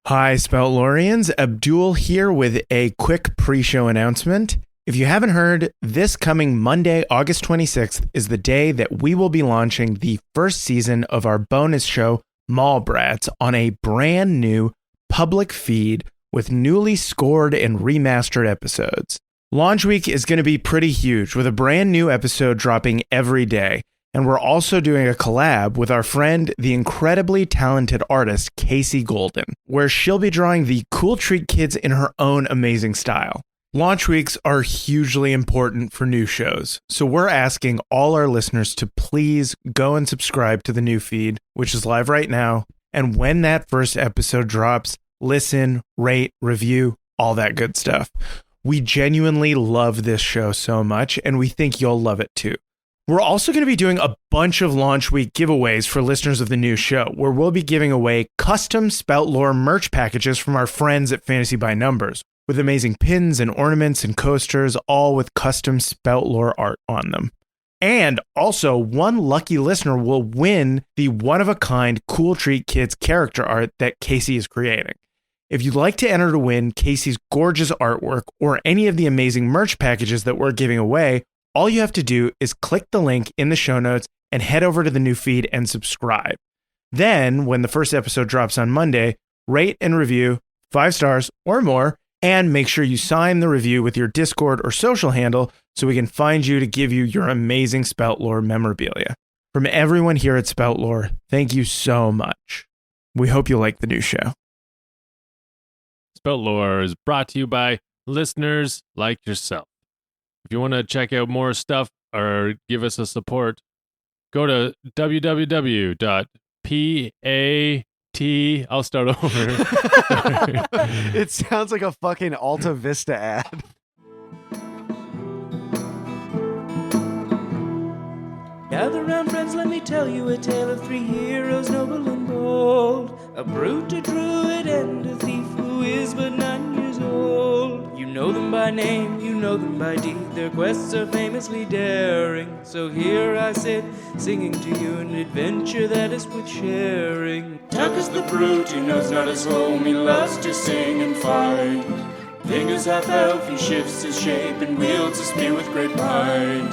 Hi, Spout Loreans. Abdul here with a quick pre-show announcement. If you haven't heard, this coming Monday, August 26th, is the day that we will be launching the first season of our bonus show, Mallbrats, on a brand new public feed with newly scored and remastered episodes. Launch week is going to be pretty huge, with a brand new episode dropping every day. And we're also doing a collab with our friend, the incredibly talented artist, Casey Golden, where she'll be drawing the Cool Treat Kids in her own amazing style. Launch weeks are hugely important for new shows, so we're asking all our listeners to please go and subscribe to the new feed, which is live right now. And when that first episode drops, listen, rate, review, all that good stuff. We genuinely love this show so much, and we think you'll love it too. We're also going to be doing a bunch of launch week giveaways for listeners of the new show, where we'll be giving away custom Spout Lore merch packages from our friends at Fantasy by Numbers, with amazing pins and ornaments and coasters, all with custom Spout Lore art on them. And also, one lucky listener will win the one-of-a-kind Cool Treat Kids character art that Casey is creating. If you'd like to enter to win Casey's gorgeous artwork or any of the amazing merch packages that we're giving away, all you have to do is click the link in the show notes and head over to the new feed and subscribe. Then, when the first episode drops on Monday, rate and review 5 stars or more, and make sure you sign the review with your Discord or social handle so we can find you to give you your amazing Spout Lore memorabilia. From everyone here at Spout Lore, thank you so much. We hope you like the new show. Spout Lore is brought to you by listeners like yourself. If you want to check out more stuff or give us a support, go to www.pat. I'll start over. It sounds like a fucking Alta Vista ad. Gather round, friends, let me tell you a tale of 3 heroes, noble and bold. A brute, a druid, and a thief who is but 9 years old. You know them by name, you know them by deed. Their quests are famously daring. So here I sit, singing to you an adventure that is worth sharing. Tuck is the brute, he knows not his home, he loves to sing and fight. Pig is half elf, he shifts his shape and wields a spear with great might.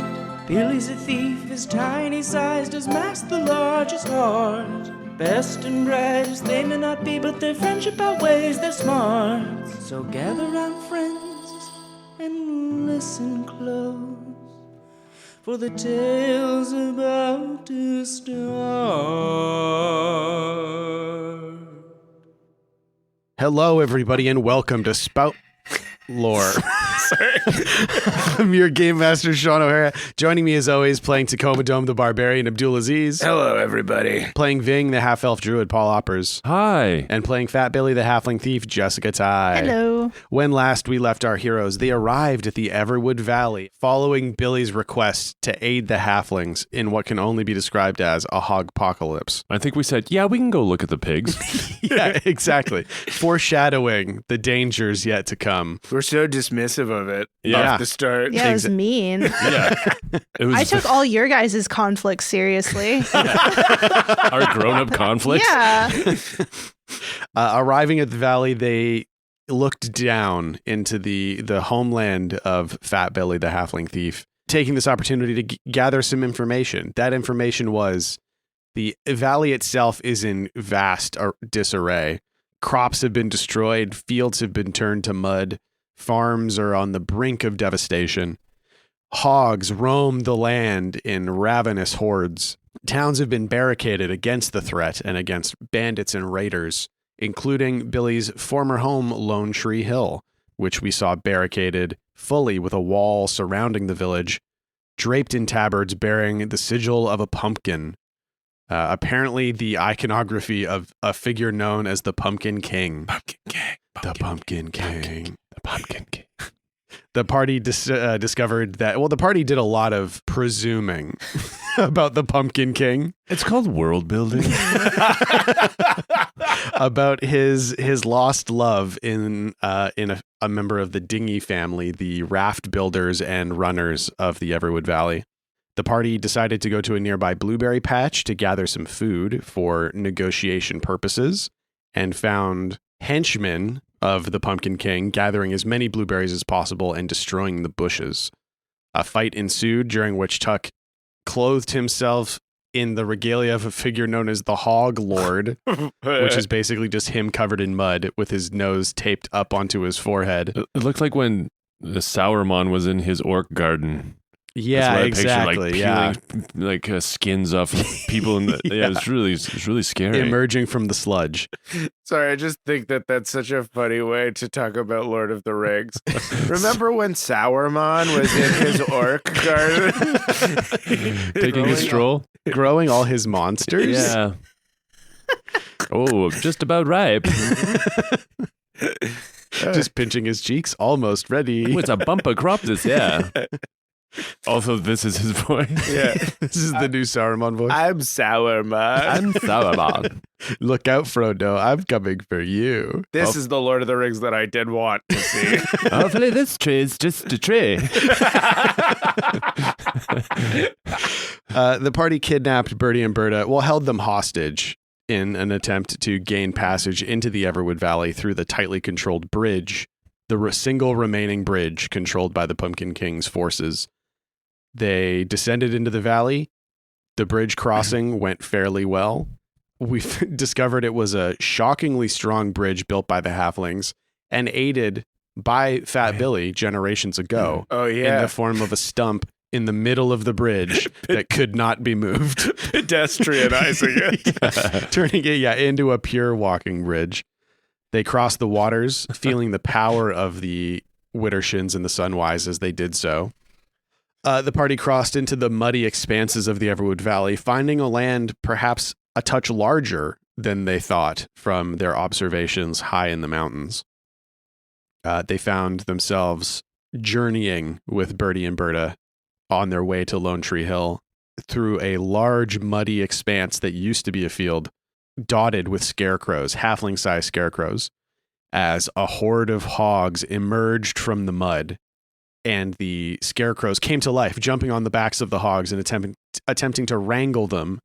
Billy's a thief, his tiny size does mask the largest heart. Best and brightest they may not be, but their friendship outweighs their smarts. So gather round, friends, and listen close, for the tale's about to start. Hello, everybody, and welcome to Spout Lore. Sorry. I'm your game master, Shawn O'Hara. Joining me as always, playing Tacoma Dome the Barbarian, Abdul Aziz. Hello, everybody. Playing Ving, the half-elf druid, Paul Oppers. Hi. And playing Fat Billy, the halfling thief, Jessica Ty. Hello. When last we left our heroes, they arrived at the Everwood Valley, following Billy's request to aid the halflings in what can only be described as a hogpocalypse. I think we said, yeah, we can go look at the pigs. Yeah, exactly. Foreshadowing the dangers yet to come. We're so dismissive of it Yeah. off the start. Yeah, it was mean. Yeah. It was I took all your guys' conflicts seriously. our grown-up conflict. Yeah. Arriving at the valley, they looked down into the homeland of Fat Billy, the halfling thief, taking this opportunity to gather some information. That information was the valley itself is in vast disarray. Crops have been destroyed. Fields have been turned to mud. Farms are on the brink of devastation. Hogs roam the land in ravenous hordes. Towns have been barricaded against the threat and against bandits and raiders, including Billy's former home, Lone Tree Hill, which we saw barricaded fully with a wall surrounding the village, draped in tabards bearing the sigil of a pumpkin. Apparently the iconography of a figure known as the Pumpkin King. Pumpkin King. The Pumpkin King. The Pumpkin King. The party discovered that, well, the party did a lot of presuming about the Pumpkin King. It's called world building. About his lost love in a member of the Dinghy family, the raft builders and runners of the Everwood Valley. The party decided to go to a nearby blueberry patch to gather some food for negotiation purposes, and found henchmen of the Pumpkin King, gathering as many blueberries as possible and destroying the bushes. A fight ensued, during which Tuck clothed himself in the regalia of a figure known as the Hog Lord, which is basically just him covered in mud with his nose taped up onto his forehead. It looked like when the Sourmon was in his orc garden. Yeah, That's what I exactly. picture, like peeling skins off people in the. Yeah, it's really scary. Emerging from the sludge. Sorry, I just think that that's such a funny way to talk about Lord of the Rings. Remember when Sourmon was in his orc garden? Taking a stroll. Growing all his monsters? Yeah. Oh, just about ripe. Just pinching his cheeks, almost ready. Oh, it's a bumper crop this, yeah. Also, this is his voice. Yeah. This is the new Saruman voice. I'm Sourmon. I'm Sauron. Look out, Frodo. I'm coming for you. This is the Lord of the Rings that I did want to see. Hopefully this tree is just a tree. The party kidnapped Bertie and Berta, held them hostage in an attempt to gain passage into the Everwood Valley through the tightly controlled bridge, the single remaining bridge controlled by the Pumpkin King's forces. They descended into the valley. The bridge crossing went fairly well. We've discovered it was a shockingly strong bridge built by the halflings and aided by Fat Billy generations ago. Oh, yeah. In the form of a stump in the middle of the bridge that could not be moved. Pedestrianizing it. Turning it into a pure walking bridge. They crossed the waters, feeling the power of the Widdershins and the Sunwise as they did so. The party crossed into the muddy expanses of the Everwood Valley, finding a land perhaps a touch larger than they thought from their observations high in the mountains. They found themselves journeying with Bertie and Berta on their way to Lone Tree Hill through a large muddy expanse that used to be a field, dotted with scarecrows, halfling-sized scarecrows, as a horde of hogs emerged from the mud, and the scarecrows came to life, jumping on the backs of the hogs and attempting to wrangle them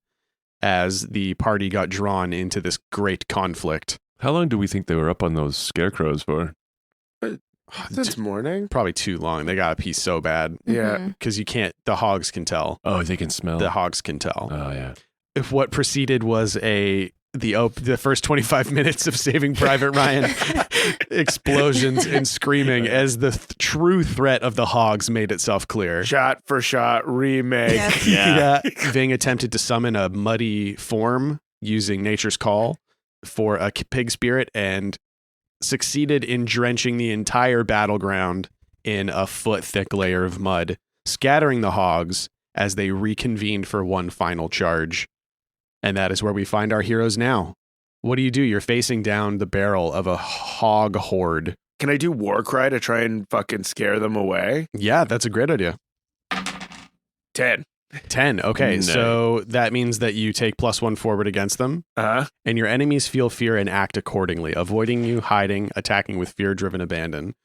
as the party got drawn into this great conflict. How long do we think they were up on those scarecrows for? Since morning? Probably too long. They got to pee so bad. Yeah. Because the hogs can tell. Oh, they can smell. The hogs can tell. Oh, yeah. If what preceded was the first 25 minutes of Saving Private Ryan, explosions and screaming as the true threat of the hogs made itself clear. Shot for shot remake. Yes. Yeah. Ving attempted to summon a muddy form using Nature's Call for a pig spirit and succeeded in drenching the entire battleground in a foot-thick layer of mud, scattering the hogs as they reconvened for one final charge. And that is where we find our heroes now. What do? You're facing down the barrel of a hog horde. Can I do war cry to try and fucking scare them away? Yeah, that's a great idea. 10. 10. Okay, No. so that means that you take +1 forward against them, Uh-huh. and your enemies feel fear and act accordingly, avoiding you, hiding, attacking with fear-driven abandon.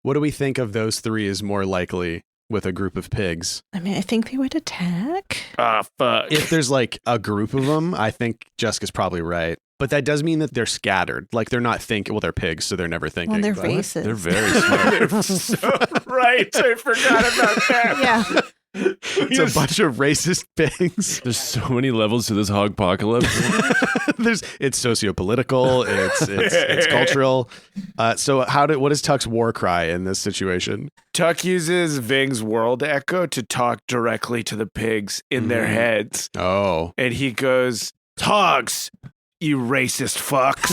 What do we think of those three is more likely with a group of pigs? I mean, I think they would attack. Ah, fuck. If there's like a group of them, I think Jessica's probably right. But that does mean that they're scattered. Like they're not thinking, well, they're pigs, so they're never thinking. On their but- faces. They're very smart. They're so right. I forgot about that. Yeah. It's a bunch of racist pigs. There's so many levels to this hogpocalypse. It's socio-political, it's cultural. So what is Tuck's war cry in this situation? Tuck uses Ving's world echo to talk directly to the pigs in their heads. Oh. And he goes, "Hogs, you racist fucks.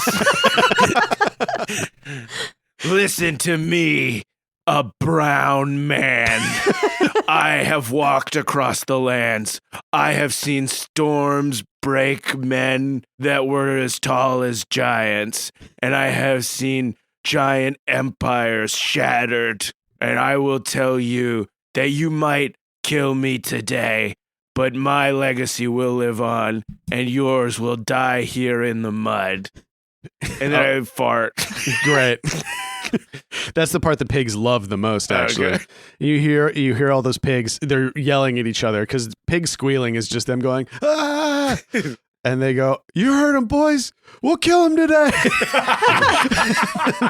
Listen to me, a brown man. I have walked across the lands. I have seen storms break men that were as tall as giants, and I have seen giant empires shattered. And I will tell you that you might kill me today, but my legacy will live on, and yours will die here in the mud." And then I fart. Great. That's the part the pigs love the most, actually. Okay. You hear all those pigs, they're yelling at each other because pig squealing is just them going, "Ah!" And they go, "You heard him, boys. We'll kill him today."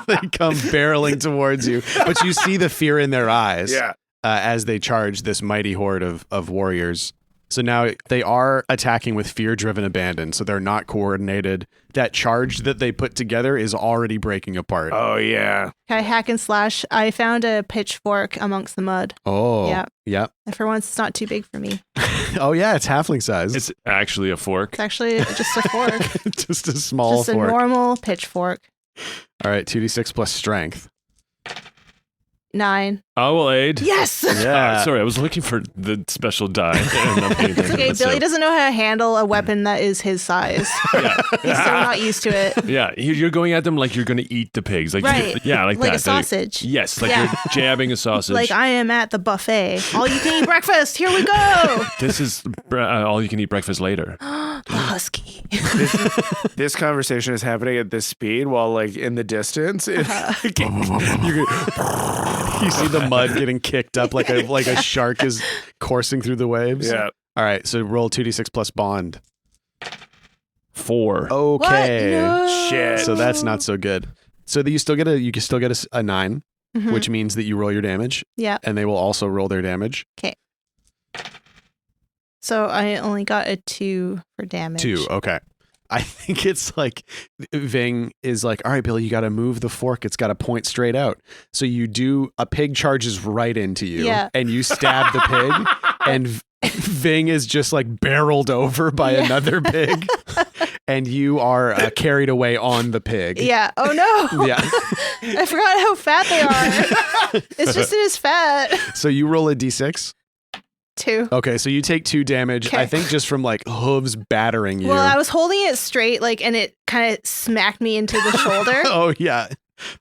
They come barreling towards you, but you see the fear in their eyes as they charge this mighty horde of warriors. So now they are attacking with fear-driven abandon, so they're not coordinated. That charge that they put together is already breaking apart. Oh, yeah. Okay, hack and slash. I found a pitchfork amongst the mud. Oh. Yeah. And for once, it's not too big for me. Oh, yeah, it's halfling size. It's actually a fork. It's actually just a fork. Just a small just fork. a normal pitchfork. All right, 2d6 plus strength. 9. I will aid. Yes! Yeah. Sorry, I was looking for the special die. It's okay, Billy doesn't know how to handle a weapon that is his size. Yeah. He's still not used to it. Yeah, you're going at them like you're going to eat the pigs. Like, Right. Yeah, like Like that. a sausage. Yes, like Yeah. you're jabbing a sausage. Like I am at the buffet. All you can eat breakfast. Here we go. This is all you can eat breakfast later. A husky. This conversation is happening at this speed while, like, in the distance, You see the mud getting kicked up like a shark is coursing through the waves. Yeah. All right, so roll 2d6 plus bond. 4. Okay. What? No. Shit. So that's not so good. So that you can still get a 9, Mhm. which means that you roll your damage, Yeah. and they will also roll their damage. So I only got a 2 for damage. 2. Okay. I think it's like Ving is like, all right, Billy, you got to move the fork. It's got to point straight out. So you do, a pig charges right into you and you stab the pig and Ving is just like barreled over by another pig and you are carried away on the pig. Yeah. Oh no. Yeah. I forgot how fat they are. It's just in his fat. So you roll a d6. 2. Okay, so you take 2 damage, Okay. I think just from like hooves battering you. Well, I was holding it straight, like, and it kind of smacked me into the shoulder. Oh, yeah.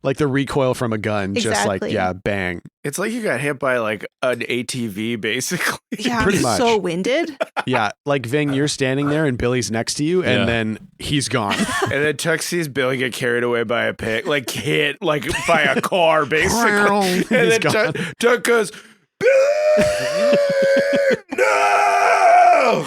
Like the recoil from a gun, just like, Exactly. yeah, bang. It's like you got hit by, like, an ATV, basically. Yeah, Pretty I'm much. so winded. Yeah, like Ving, you're standing there and Billy's next to you, and Yeah. then he's gone. And then Tuck sees Billy get carried away by a pig, like, hit, like, by a car, basically. And then gone. Tuck goes, Billy! No!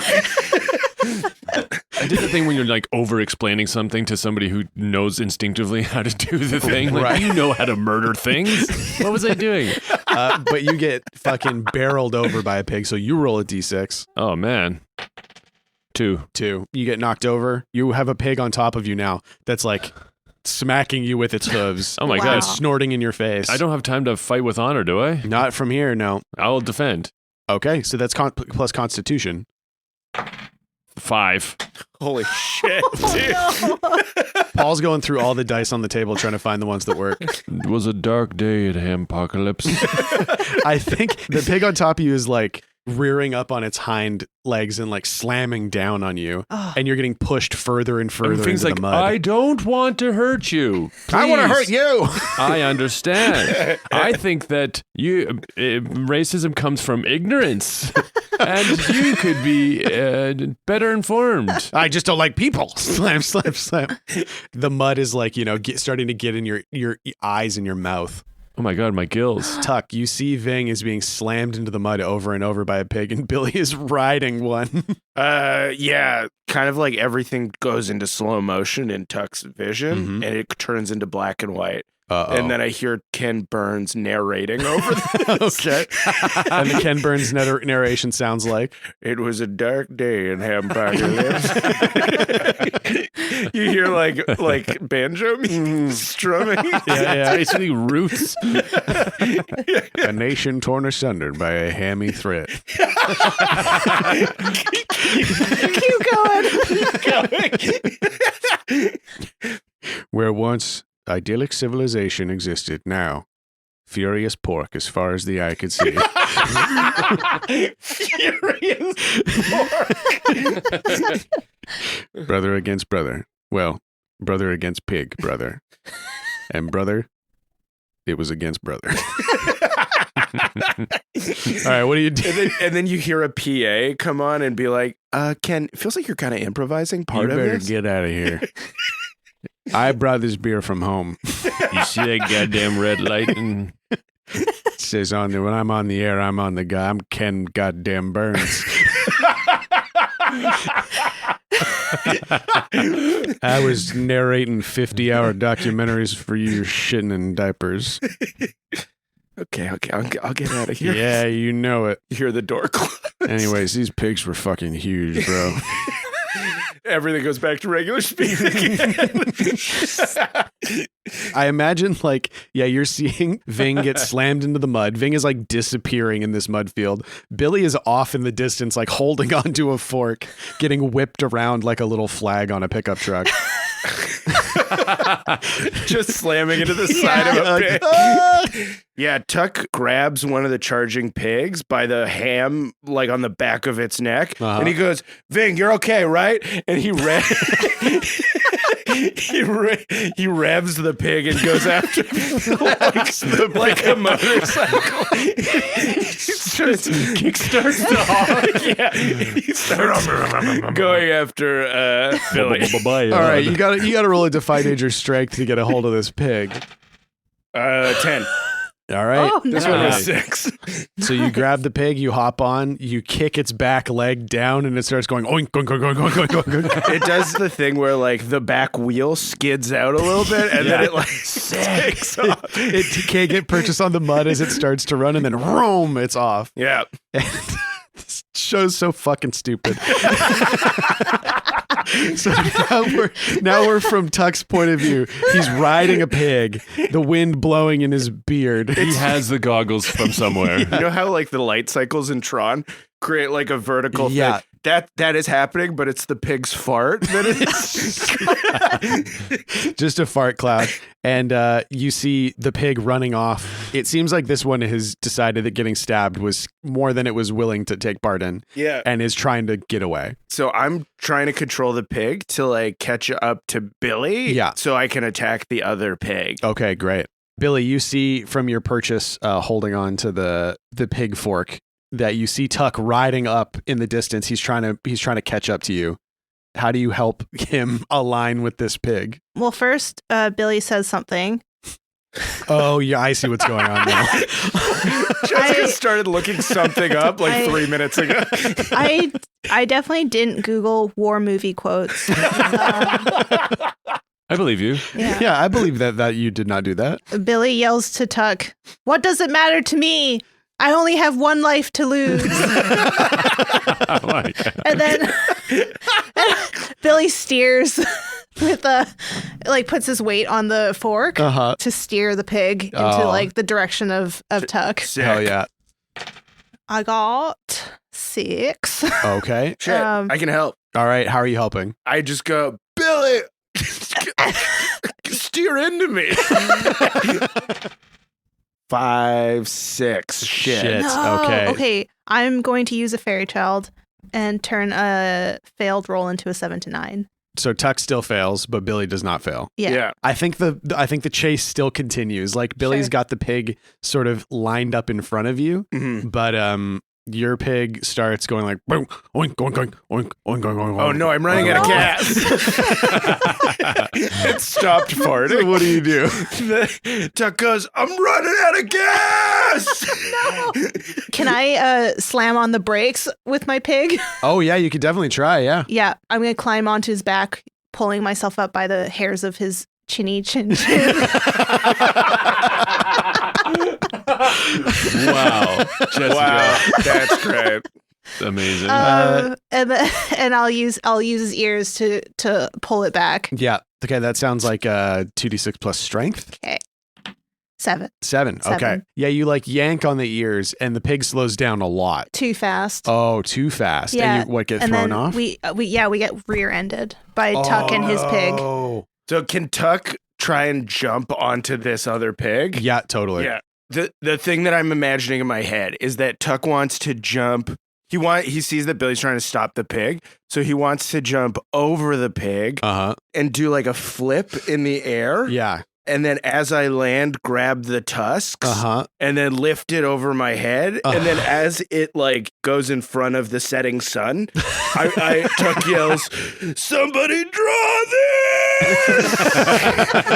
I did the thing when you're like over explaining something to somebody who knows instinctively how to do the thing. Like, Right. you know how to murder things. What was I doing? But you get fucking barreled over by a pig, so you roll a d6. Oh, man. 2. 2. You get knocked over. You have a pig on top of you now that's like smacking you with its hooves. Oh, my Wow. God. It's snorting in your face. I don't have time to fight with honor, do I? Not from here, no. I'll defend. Okay, so that's plus Constitution. 5. Holy shit, dude. Oh, no. Paul's going through all the dice on the table trying to find the ones that work. It was a dark day at Hogpocalypse. I think the pig on top of you is like rearing up on its hind legs and like slamming down on you, Oh. and you're getting pushed further and further Things into like, the mud. I don't want to hurt you. I want to hurt Please. you. I understand. I think that racism comes from ignorance, and you could be better informed. I just don't like people. Slam, slam, slam. The mud is like, starting to get in your eyes and your mouth. Oh my God, my gills. Tuck, you see Ving is being slammed into the mud over and over by a pig, and Billy is riding one. Yeah, kind of like everything goes into slow motion in Tuck's vision, Mhm. and it turns into black and white. Uh-oh. And then I hear Ken Burns narrating over this. Okay. And the Ken Burns narration sounds like, It was a dark day in Hogpocalypse. You hear like banjo music strumming. yeah. It's basically roots. a nation torn asunder by a hammy thread. Keep going. Where once idyllic civilization existed, now furious pork as far as the eye could see. Furious pork. Brother against brother. Well, brother against pig, brother. And brother, it was against brother. All right, what do you do? And then you hear a PA come on and be like, Ken, it feels like you're kind of improvising part You of better this. get out of here. I brought this beer from home. You see that goddamn red light? And It says on there, when I'm on the air, I'm on the guy. I'm Ken goddamn Burns. I was narrating 50-hour documentaries for you shitting in diapers. Okay, I'll get out of here. Yeah, you know it. You hear the door close. Anyways, these pigs were fucking huge, bro. Everything goes back to regular speed again. I imagine, like, you're seeing Ving get slammed into the mud. Ving is, like, disappearing in this mud field. Billy is off in the distance, like, holding onto a fork, getting whipped around like a little flag on a pickup truck. Just slamming into the side of a pig. Yeah, Tuck grabs one of the charging pigs by the ham, like on the back of its neck, and he goes, "Ving, you're okay, right?" And he he revs the pig and goes after him like a motorcycle. Kickstarts the hog. Yeah, he starts going after Billy. All right, you got to roll a defy nature strength to get a hold of this pig. 10. All right. Oh, This no. one was 6. So you grab the pig, you hop on, you kick its back leg down, and it starts going oink, oink, oink, oink, oink, oink, oink. It does the thing where like the back wheel skids out a little bit, and then it like takes off. It can't get purchased on the mud as it starts to run, and then roam, it's off. Yeah. This show's so fucking stupid. So now we're from Tuck's point of view. He's riding a pig, the wind blowing in his beard. He has the goggles from somewhere. You know how like the light cycles in Tron create like a vertical Yeah. thing? That is happening, but it's the pig's fart that is. Just a fart cloud. And you see the pig running off. It seems like this one has decided that getting stabbed was more than it was willing to take part in. Yeah. And is trying to get away. So I'm trying to control the pig to like catch up to Billy. Yeah. So I can attack the other pig. Okay, great. Billy, you see from your purchase holding on to the pig fork that you see Tuck riding up in the distance. He's trying to catch up to you. How do you help him align with this pig? Well, first, Billy says something. Oh, yeah, I see what's going on now. Jessica started looking something up like 3 minutes ago. I definitely didn't Google war movie quotes. I believe you. Yeah. Yeah, I believe that you did not do that. Billy yells to Tuck, "What does it matter to me? I only have one life to lose." Oh my God. And then Billy steers with puts his weight on the fork to steer the pig into like the direction of Tuck. Sick. Hell yeah. I got 6. Okay. Shit, I can help. All right. How are you helping? I just go, Billy, steer into me. 5, 6. Shit. No. Okay. Okay. I'm going to use a fairy child and turn a failed roll into a 7 to 9. So Tuck still fails, but Billy does not fail. Yeah. I think the chase still continues. Like Billy's Sure. got the pig sort of lined up in front of you, Mhm. but your pig starts going like boom, oink, oink, oink, oink, oink, oink, oink. Oh no, I'm running out of gas. It stopped farting. What do you do? Tuck goes, I'm running out of gas. No. Can I slam on the brakes with my pig? Oh yeah, you could definitely try. Yeah. Yeah. I'm going to climb onto his back, pulling myself up by the hairs of his chinny chin. Wow. Jessica. Wow, that's great. Amazing. And I'll use his ears to pull it back. Yeah. Okay, that sounds like 2d6 plus strength. Okay. 7. 7. Okay. 7. Yeah, you like yank on the ears, and the pig slows down a lot. Too fast. Oh, too fast. Yeah. And you get and thrown then off? we get rear-ended by Tuck and his pig. Oh. So can Tuck try and jump onto this other pig? Yeah, totally. Yeah. The thing that I'm imagining in my head is that Tuck wants to jump. He sees that Billy's trying to stop the pig, so he wants to jump over the pig and do like a flip in the air. Yeah. And then as I land, grab the tusks and then lift it over my head. And then as it like goes in front of the setting sun, Tuck yells, "Somebody draw this!"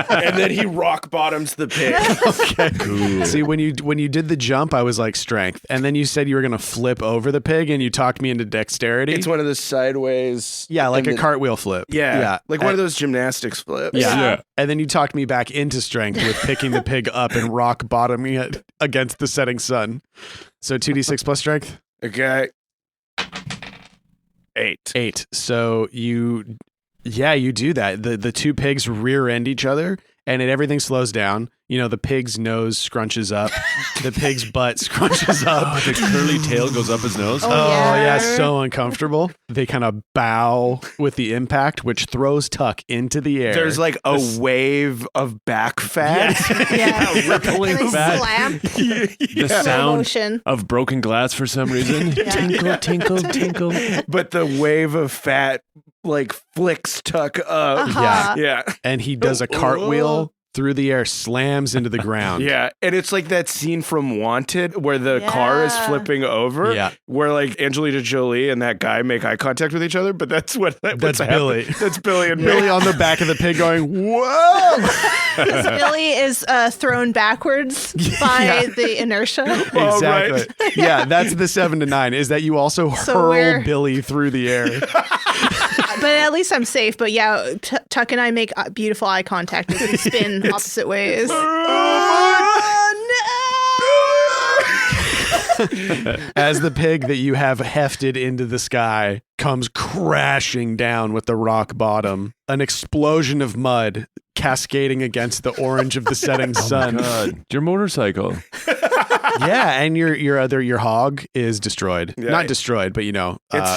And then he rock bottoms the pig. Okay. Cool. See, when you did the jump, I was like strength, and then you said you were gonna flip over the pig, and you talked me into dexterity. It's one of the sideways. Yeah, like a cartwheel flip. Yeah. Like one of those gymnastics flips. Yeah. And then you talked me back into strength with picking the pig up and rock bottoming it against the setting sun. So 2d6 plus strength. Okay. 8. So you do that. The two pigs rear end each other, and everything slows down. You know, the pig's nose scrunches up. The pig's butt scrunches up. Oh, the curly tail goes up his nose. Oh, yeah, so uncomfortable. They kind of bow with the impact, which throws Tuck into the air. There's like a wave of back fat. Rippling And they fat. slam. The sound Motion. of broken glass for some reason. Tinkle, tinkle, tinkle. But the wave of fat like flicks Tuck up. Yeah. And he does a cartwheel through the air, slams into the ground. Yeah. And it's like that scene from Wanted where the car is flipping over. Yeah. Where like Angelina Jolie and that guy make eye contact with each other. But that's what's Billy. That's Billy and Billy on the back of the pig going, whoa! Because Billy is thrown backwards by the inertia. Oh, Exactly. right. Yeah, that's the 7 to 9, is that you also hurl Billy through the air. But at least I'm safe. But yeah, Tuck and I make beautiful eye contact as we spin opposite ways. As the pig that you have hefted into the sky comes crashing down with the rock bottom, an explosion of mud cascading against the orange of the setting sun. God, your motorcycle. Yeah, and your hog is destroyed. Yeah. Not destroyed, but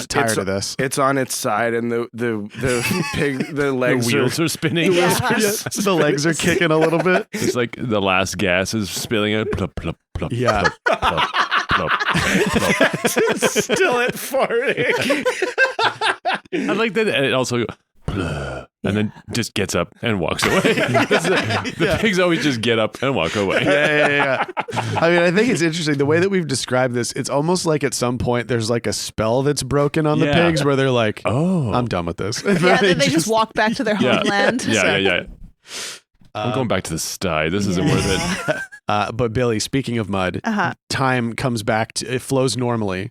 tired of this. It's on its side and the pig, the legs The wheels are spinning. The legs are kicking a little bit. It's like the last gas is spilling out. Plop, plop, plop, Yeah. plop, plop, plop, plop. still at farting. I like that. And it also goes, and then just gets up and walks away. The pigs always just get up and walk away. Yeah. I mean, I think it's interesting the way that we've described this. It's almost like at some point there's like a spell that's broken on the Yeah. pigs where they're like, Oh, I'm done with this. Yeah, then they just walk back to their homeland. Yeah. I'm going back to the sty. This isn't worth it. But Billy, speaking of mud, time comes back to it flows normally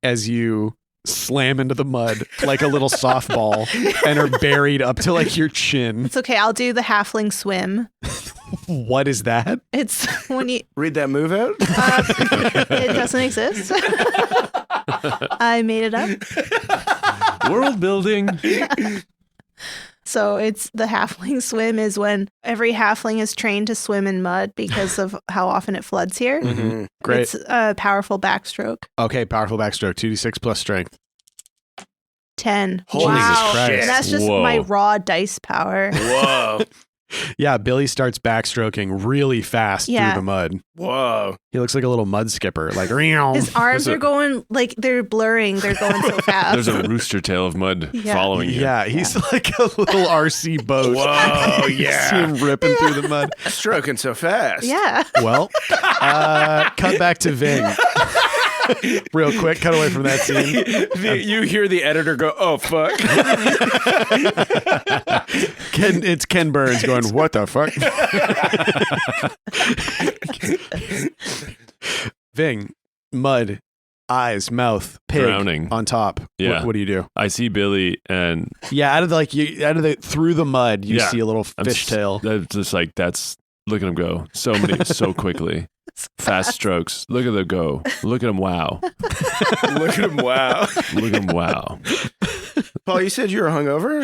as you slam into the mud like a little softball and are buried up to like your chin. It's okay. I'll do the halfling swim. What is that? It's when you. Read that move out. It doesn't exist. I made it up. World building. So it's the halfling swim is when every halfling is trained to swim in mud because of how often it floods here. Mm-hmm. Great. It's a powerful backstroke. Okay, powerful backstroke. 2d6 plus strength. 10. Holy wow. Christ. And that's just Whoa. my raw dice power. Whoa. Yeah, Billy starts backstroking really fast through the mud. Whoa. He looks like a little mud skipper. Like, His arms are going, like, they're blurring. They're going so fast. There's a rooster tail of mud following you. yeah, he's like a little RC boat. Whoa, You yeah. see him ripping through the mud. Stroking so fast. Yeah. Well, cut back to Ving. Real quick, cut away from that scene. You hear the editor go, oh, fuck. It's Ken Burns going, what the fuck? Ving, mud, eyes, mouth, pig Drowning. on top. Yeah. What do you do? I see Billy and Yeah, through the mud, you Yeah. see a little I'm fishtail. That's just like, look at him go. So quickly. Fast strokes. Look at them go. Look at him wow. Look at him, wow. Look at him wow. Paul, you said you were hungover?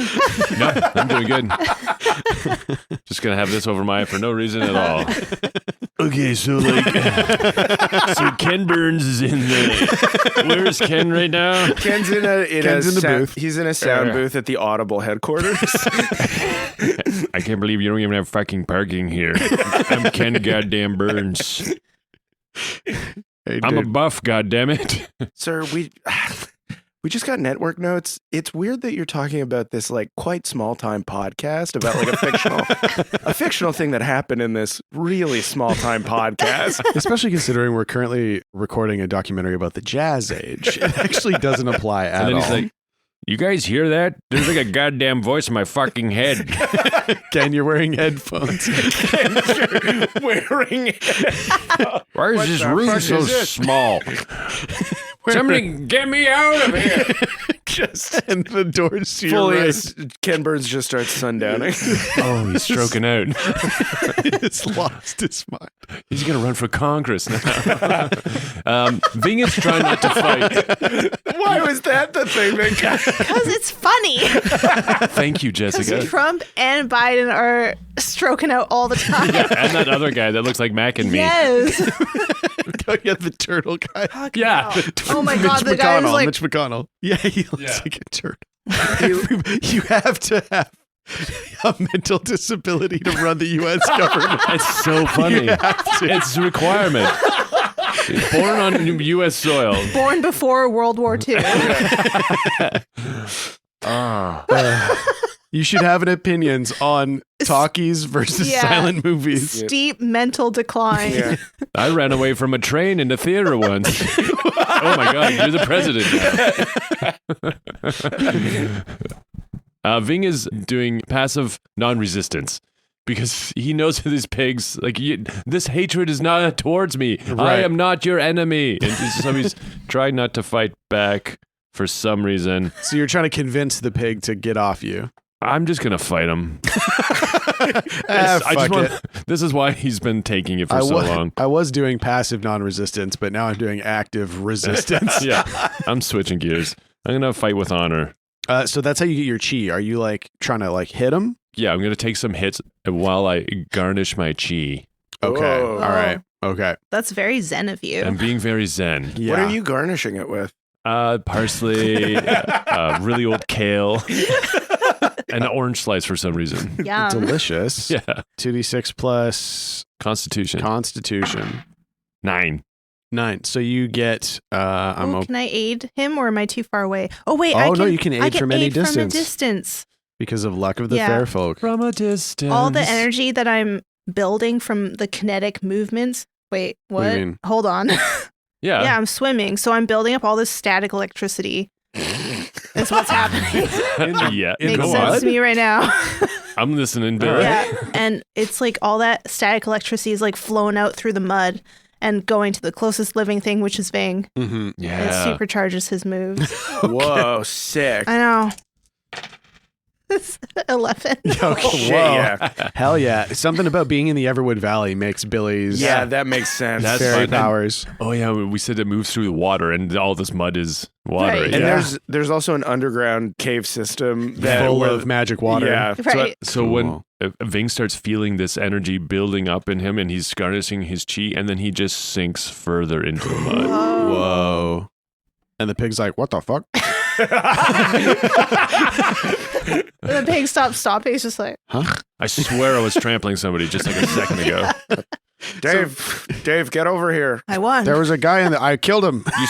No, I'm doing good. Just gonna have this over my eye for no reason at all. Okay, so so Ken Burns is in the. Where's Ken right now? Ken's in the booth. He's in a sound booth at the Audible headquarters. I can't believe you don't even have fucking parking here. I'm Ken goddamn Burns. Hey, I'm a dude. buff, goddammit. Sir, we just got network notes. It's weird that you're talking about this like quite small time podcast about like a fictional thing that happened in this really small time podcast. Especially considering we're currently recording a documentary about the Jazz Age. It actually doesn't apply at And then all. he's like, You guys hear that? There's like a goddamn voice in my fucking head. Ken, you're wearing headphones. Why is this room so small? Somebody get me out of here. And the doors to your Fully right. as Ken Burns just starts sundowning. Oh, he's stroking out. He's lost his mind. He's going to run for Congress now. Ving is trying not to fight. Why was that the thing that got... Because it's funny. Thank you, Jessica. Trump and Biden are stroking out all the time. And that other guy that looks like Mac and me. Yes. Yeah, the turtle guy. Yeah. Oh my God, the guy was like, Mitch McConnell. Yeah, he looks like a turtle. You have to have a mental disability to run the U.S. government. It's so funny. It's a requirement. Born on U.S. soil. born before World War II. You should have an opinions on talkies versus Yeah. silent movies. Steep mental decline. Yeah. I ran away from a train in a theater once. Oh my God, you're the president now. Ving is doing passive non-resistance because he knows that these pigs, this hatred is not towards me. I Right. am not your enemy. And so he's trying not to fight back for some reason. So you're trying to convince the pig to get off you. I'm just going to fight him. Fuck it. This is why he's been taking it for so long. I was doing passive non-resistance, but now I'm doing active resistance. Yeah, I'm switching gears. I'm going to fight with honor. So that's how you get your chi. Are you trying to hit him? Yeah, I'm going to take some hits while I garnish my chi. Okay. Whoa. All right. Okay. That's very zen of you. I'm being very zen. Yeah. What are you garnishing it with? Parsley, really old kale, and an orange slice for some reason. Yum. Delicious. Yeah. 2d6 plus Constitution. Constitution. 9. 9. So you get. Can I aid him, or am I too far away? Oh wait, Oh, no, you can aid from any From a distance. distance. Because of luck of the Yeah. fair folk. From a distance. All the energy that I'm building from the kinetic movements. Wait, What do what? you mean? Hold on. Yeah. Yeah, I'm swimming, so I'm building up all this static electricity. That's what's happening. Yeah. Makes Go sense on. to me right now. I'm listening, Billy. Yeah, and it's like all that static electricity is like flowing out through the mud and going to the closest living thing, which is Ving. Mm-hmm. It Yeah. supercharges his moves. Whoa, sick. I know. 11. Okay. Shit, Whoa. yeah. Hell yeah. Something about being in the Everwood Valley makes Billy's Yeah, that makes sense. That's fairy fun. powers. Oh, yeah. We said it moves through the water, and all this mud is water. Right. And Yeah. there's also an underground cave system that Full where- of magic water. Yeah. Right. So when Cool. Ving starts feeling this energy building up in him, and he's garnishing his chi, and then he just sinks further into the mud. Whoa. And the pig's like, what the fuck? The pig stops stopping. He's just like, I swear I was trampling somebody just like a second ago. Dave, get over here. I won. There was a guy in the. I killed him. You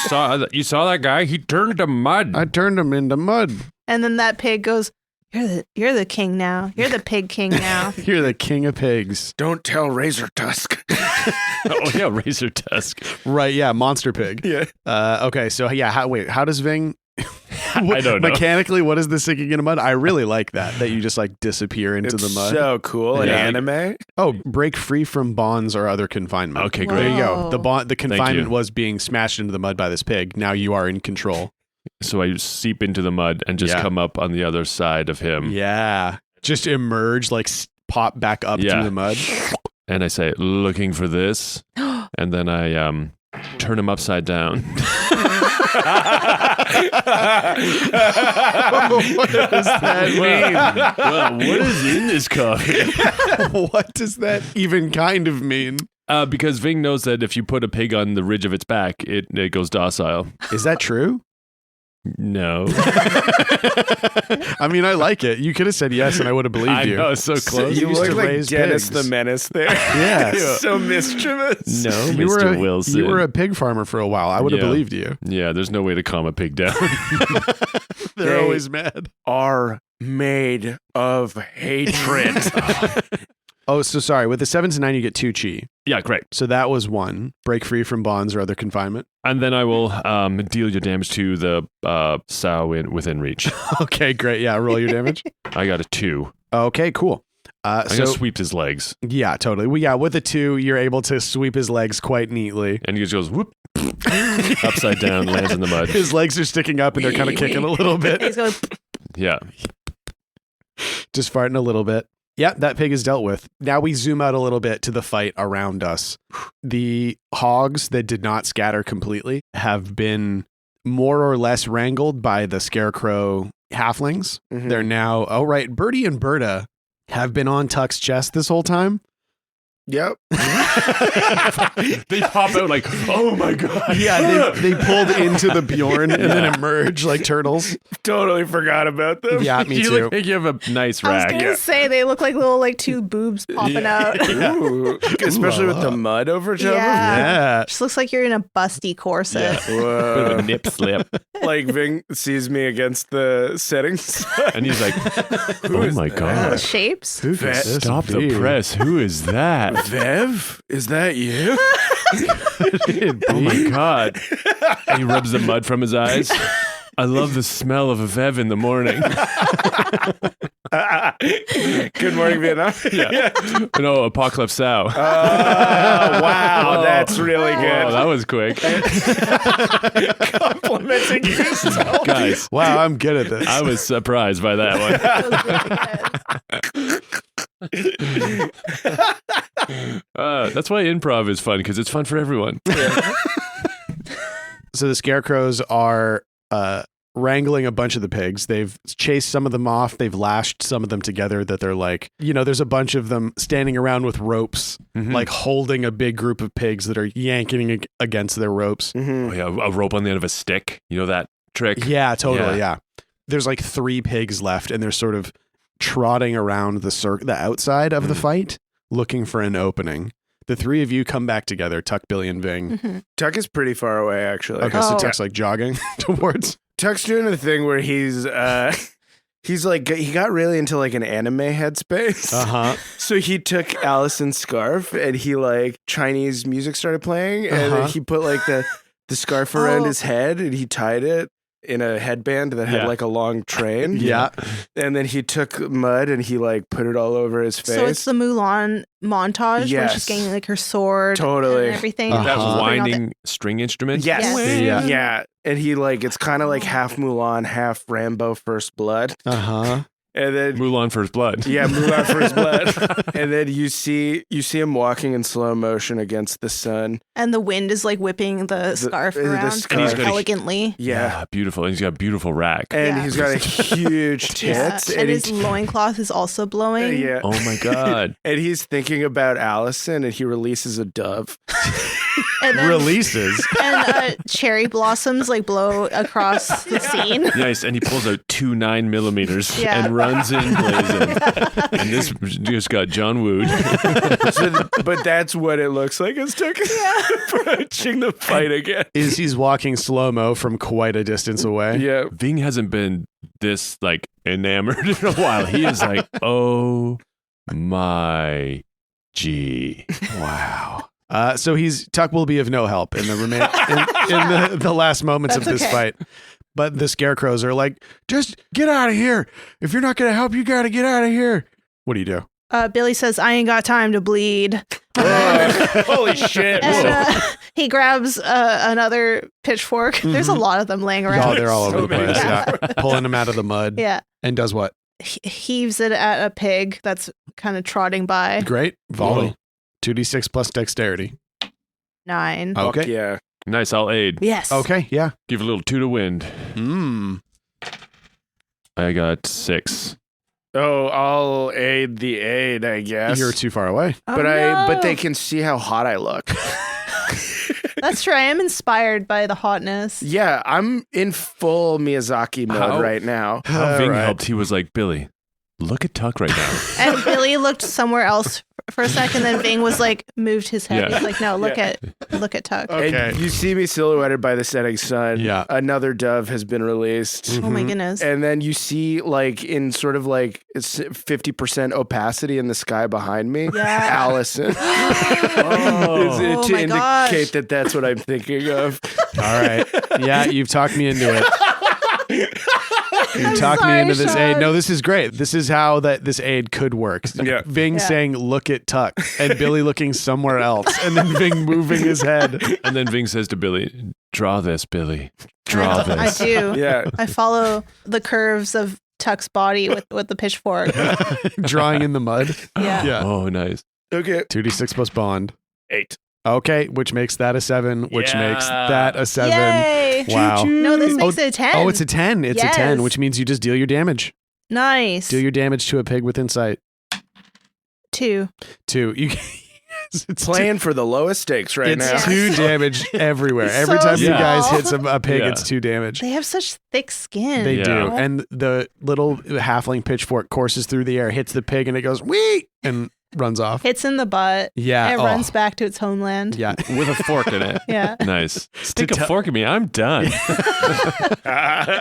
saw that guy? He turned to mud. I turned him into mud. And then that pig goes, You're the king now. You're the pig king now. You're the king of pigs. Don't tell Razor Tusk. Oh yeah, Razor Tusk. Right, yeah, monster pig. Yeah. Okay, so yeah, how does Ving I don't know. mechanically, what is the sinking in mud? I really like that you just disappear into It's the mud. so cool. An Yeah. anime. Oh, break free from bonds or other confinement. Okay, Whoa. great. There you go. The confinement you. was being smashed into the mud by this pig. Now you are in control. So I seep into the mud and just Yeah. come up on the other side of him. Yeah. Just emerge, pop back up Yeah. through the mud. And I say, looking for this. And then I turn him upside down. What does that mean? Well, what is in this coffee? What does that even kind of mean? Because Ving knows that if you put a pig on the ridge of its back, it goes docile. Is that true? No. I mean, I like it. You could have said yes and I would have believed I you. know, it's so close. You You used look to like raise Dennis pigs. the Menace there. Yes. So mischievous. No, You Mr. were, Wilson. you were a pig farmer for a while. I would have Yeah. believed you. Yeah, there's no way to calm a pig down. They're They- always mad. Are made of hatred. Oh, so sorry. With the 7 to 9, you get 2 chi. Yeah, great. So that was 1. Break free from bonds or other confinement. And then I will deal your damage to the sow within reach. Okay, great. Yeah, roll your damage. I got a 2. Okay, cool. I'm going to sweep his legs. Yeah, totally. Well, yeah, with a 2, you're able to sweep his legs quite neatly. And he just goes, whoop, upside down, lands in the mud. His legs are sticking up and they're kind of kicking a little bit. He's going, Yeah. Just farting a little bit. Yeah, that pig is dealt with. Now we zoom out a little bit to the fight around us. The hogs that did not scatter completely have been more or less wrangled by the scarecrow halflings. Mhm. They're now, oh right, Birdie and Berta have been on Tuck's chest this whole time. Yep. They pop out like, oh my God. Yeah, they pulled into the Bjorn and then emerge like turtles. Totally forgot about them. Yeah, me You too. look like you have a nice I was rack. gonna say they look like little like 2 boobs popping out. Ooh, especially with the mud over top. Yeah. Just looks like you're in a busty corset. Bit of a nip slip. Like Ving sees me against the settings. And he's like, oh my The God. shapes. Who could this Stop the be? press. Who is that? Vev, is that you? Oh my God. And he rubs the mud from his eyes. I love the smell of a Vev in the morning. Good morning, Vietnam. Yeah. No, Apocalypse Sow. Wow, that's really Oh, good. that was quick. Complimenting yourself. Guys, Wow, I'm good at this. I was surprised by that one. That was really good. That's why improv is fun, because it's fun for everyone. So the scarecrows are wrangling a bunch of the pigs. They've chased some of them off. They've lashed some of them together that they're like, there's a bunch of them standing around with ropes, like holding a big group of pigs that are yanking against their ropes. Oh, yeah, a rope on the end of a stick. You know that trick? Yeah, totally. Yeah. There's like 3 pigs left and they're sort of trotting around the outside of the fight looking for an opening. The 3 of you come back together, Tuck, Billy, and Ving. Tuck is pretty far away, actually. Okay, so Oh. Tuck's like jogging towards. Tuck's doing a thing where he's like, he got really into like an anime headspace. Uh-huh. So he took Allison's scarf and he like Chinese music started playing and then he put like the scarf around his head and he tied it in a headband that had like a long train. Yeah. And then he took mud and he like put it all over his face. So it's the Mulan montage where Yes. she's getting like her sword Totally. and everything. Uh-huh. That She's putting all winding string instrument? Yes. Yes. Yeah. And he like, it's kind of like half Mulan, half Rambo First Blood. Uh-huh. And then Mulan First Blood. yeah, Mulan First Blood. And then you see him walking in slow motion against the sun. And the wind is like whipping the scarf the around scarf. And he's got a- elegantly. Yeah. Beautiful. And he's got a beautiful rack. And Yeah. he's got a huge tits. And he his loincloth is also blowing. yeah. Oh my God. And he's thinking about Allison and he releases a dove. And then Releases. and cherry blossoms like blow across the scene. Nice. And he pulls out 2 9mm Yeah. and runs in blazing. And this just got John wooed. But that's what it looks like as Tuck is approaching the fight again. Is he's walking slow-mo from quite a distance away. Yeah. Ving hasn't been this like enamored in a while. He is like, oh my G. Wow. So Tuck will be of no help in the in the last moments That's of this okay. fight. But the scarecrows are like, just get out of here. If you're not going to help, you got to get out of here. What do you do? Billy says, "I ain't got time to bleed." Holy shit. And he grabs another pitchfork. There's a lot of them laying Oh, around. they're all over So the place. many. Yeah. Pulling them out of the mud. Yeah. And does what? Heaves it at a pig that's kind of trotting by. Great. Volley. Whoa. 2d6 plus dexterity. 9. Fuck Okay. yeah. Nice. I'll aid. Yes. Okay. Yeah. Give a little 2 to wind. I got 6. Oh, I'll aid the aid, I guess. You're too far away. Oh, but no. they can see how hot I look. That's true. I am inspired by the hotness. Yeah, I'm in full Miyazaki mode How- right now. How Ving right. helped. He was like, Billy, look at Tuck right now. And Billy looked somewhere else for a second. Then Ving was like, moved his head. Yeah. He's like, no, look at Tuck. Okay. And you see me silhouetted by the setting sun. Yeah. Another dove has been released. Oh my goodness. And then you see, like, in sort of like it's 50% opacity in the sky behind me, Yeah. Allison. Oh to my gosh. indicate that that's what I'm thinking of. All right. Yeah, you've talked me into it. You talked me sorry, into this aid. Shawn. No, this is great. This is how this aid could work. Yeah. Ving Yeah. saying, look at Tuck, and Billy looking somewhere else, and then Ving moving his head. And then Ving says to Billy, draw this, Billy. Draw I this. do. Yeah. I follow the curves of Tuck's body with the pitchfork. Drawing in the mud. Yeah. Yeah. Oh, nice. Okay. 2d6 plus bond. 8. Okay, which makes that a 7, which Yeah. makes that a 7. Yay! Wow. No, this makes it a 10. Oh, it's a 10. It's a 10, Yes. which means you just deal your damage. Nice. Deal your damage to a pig with insight. 2. 2. You it's Playing for the lowest stakes right it's now. 2 damage everywhere. Every So time you guys small. hit a pig, Yeah. it's 2 damage. They have such thick skin. They Yeah. do. And the little halfling pitchfork courses through the air, hits the pig, and it goes, wee! And runs off. Hits in the butt. Yeah. It oh, runs back to its homeland. Yeah. With a fork in it. Yeah. Nice. Stick a tell- fork in me. I'm done.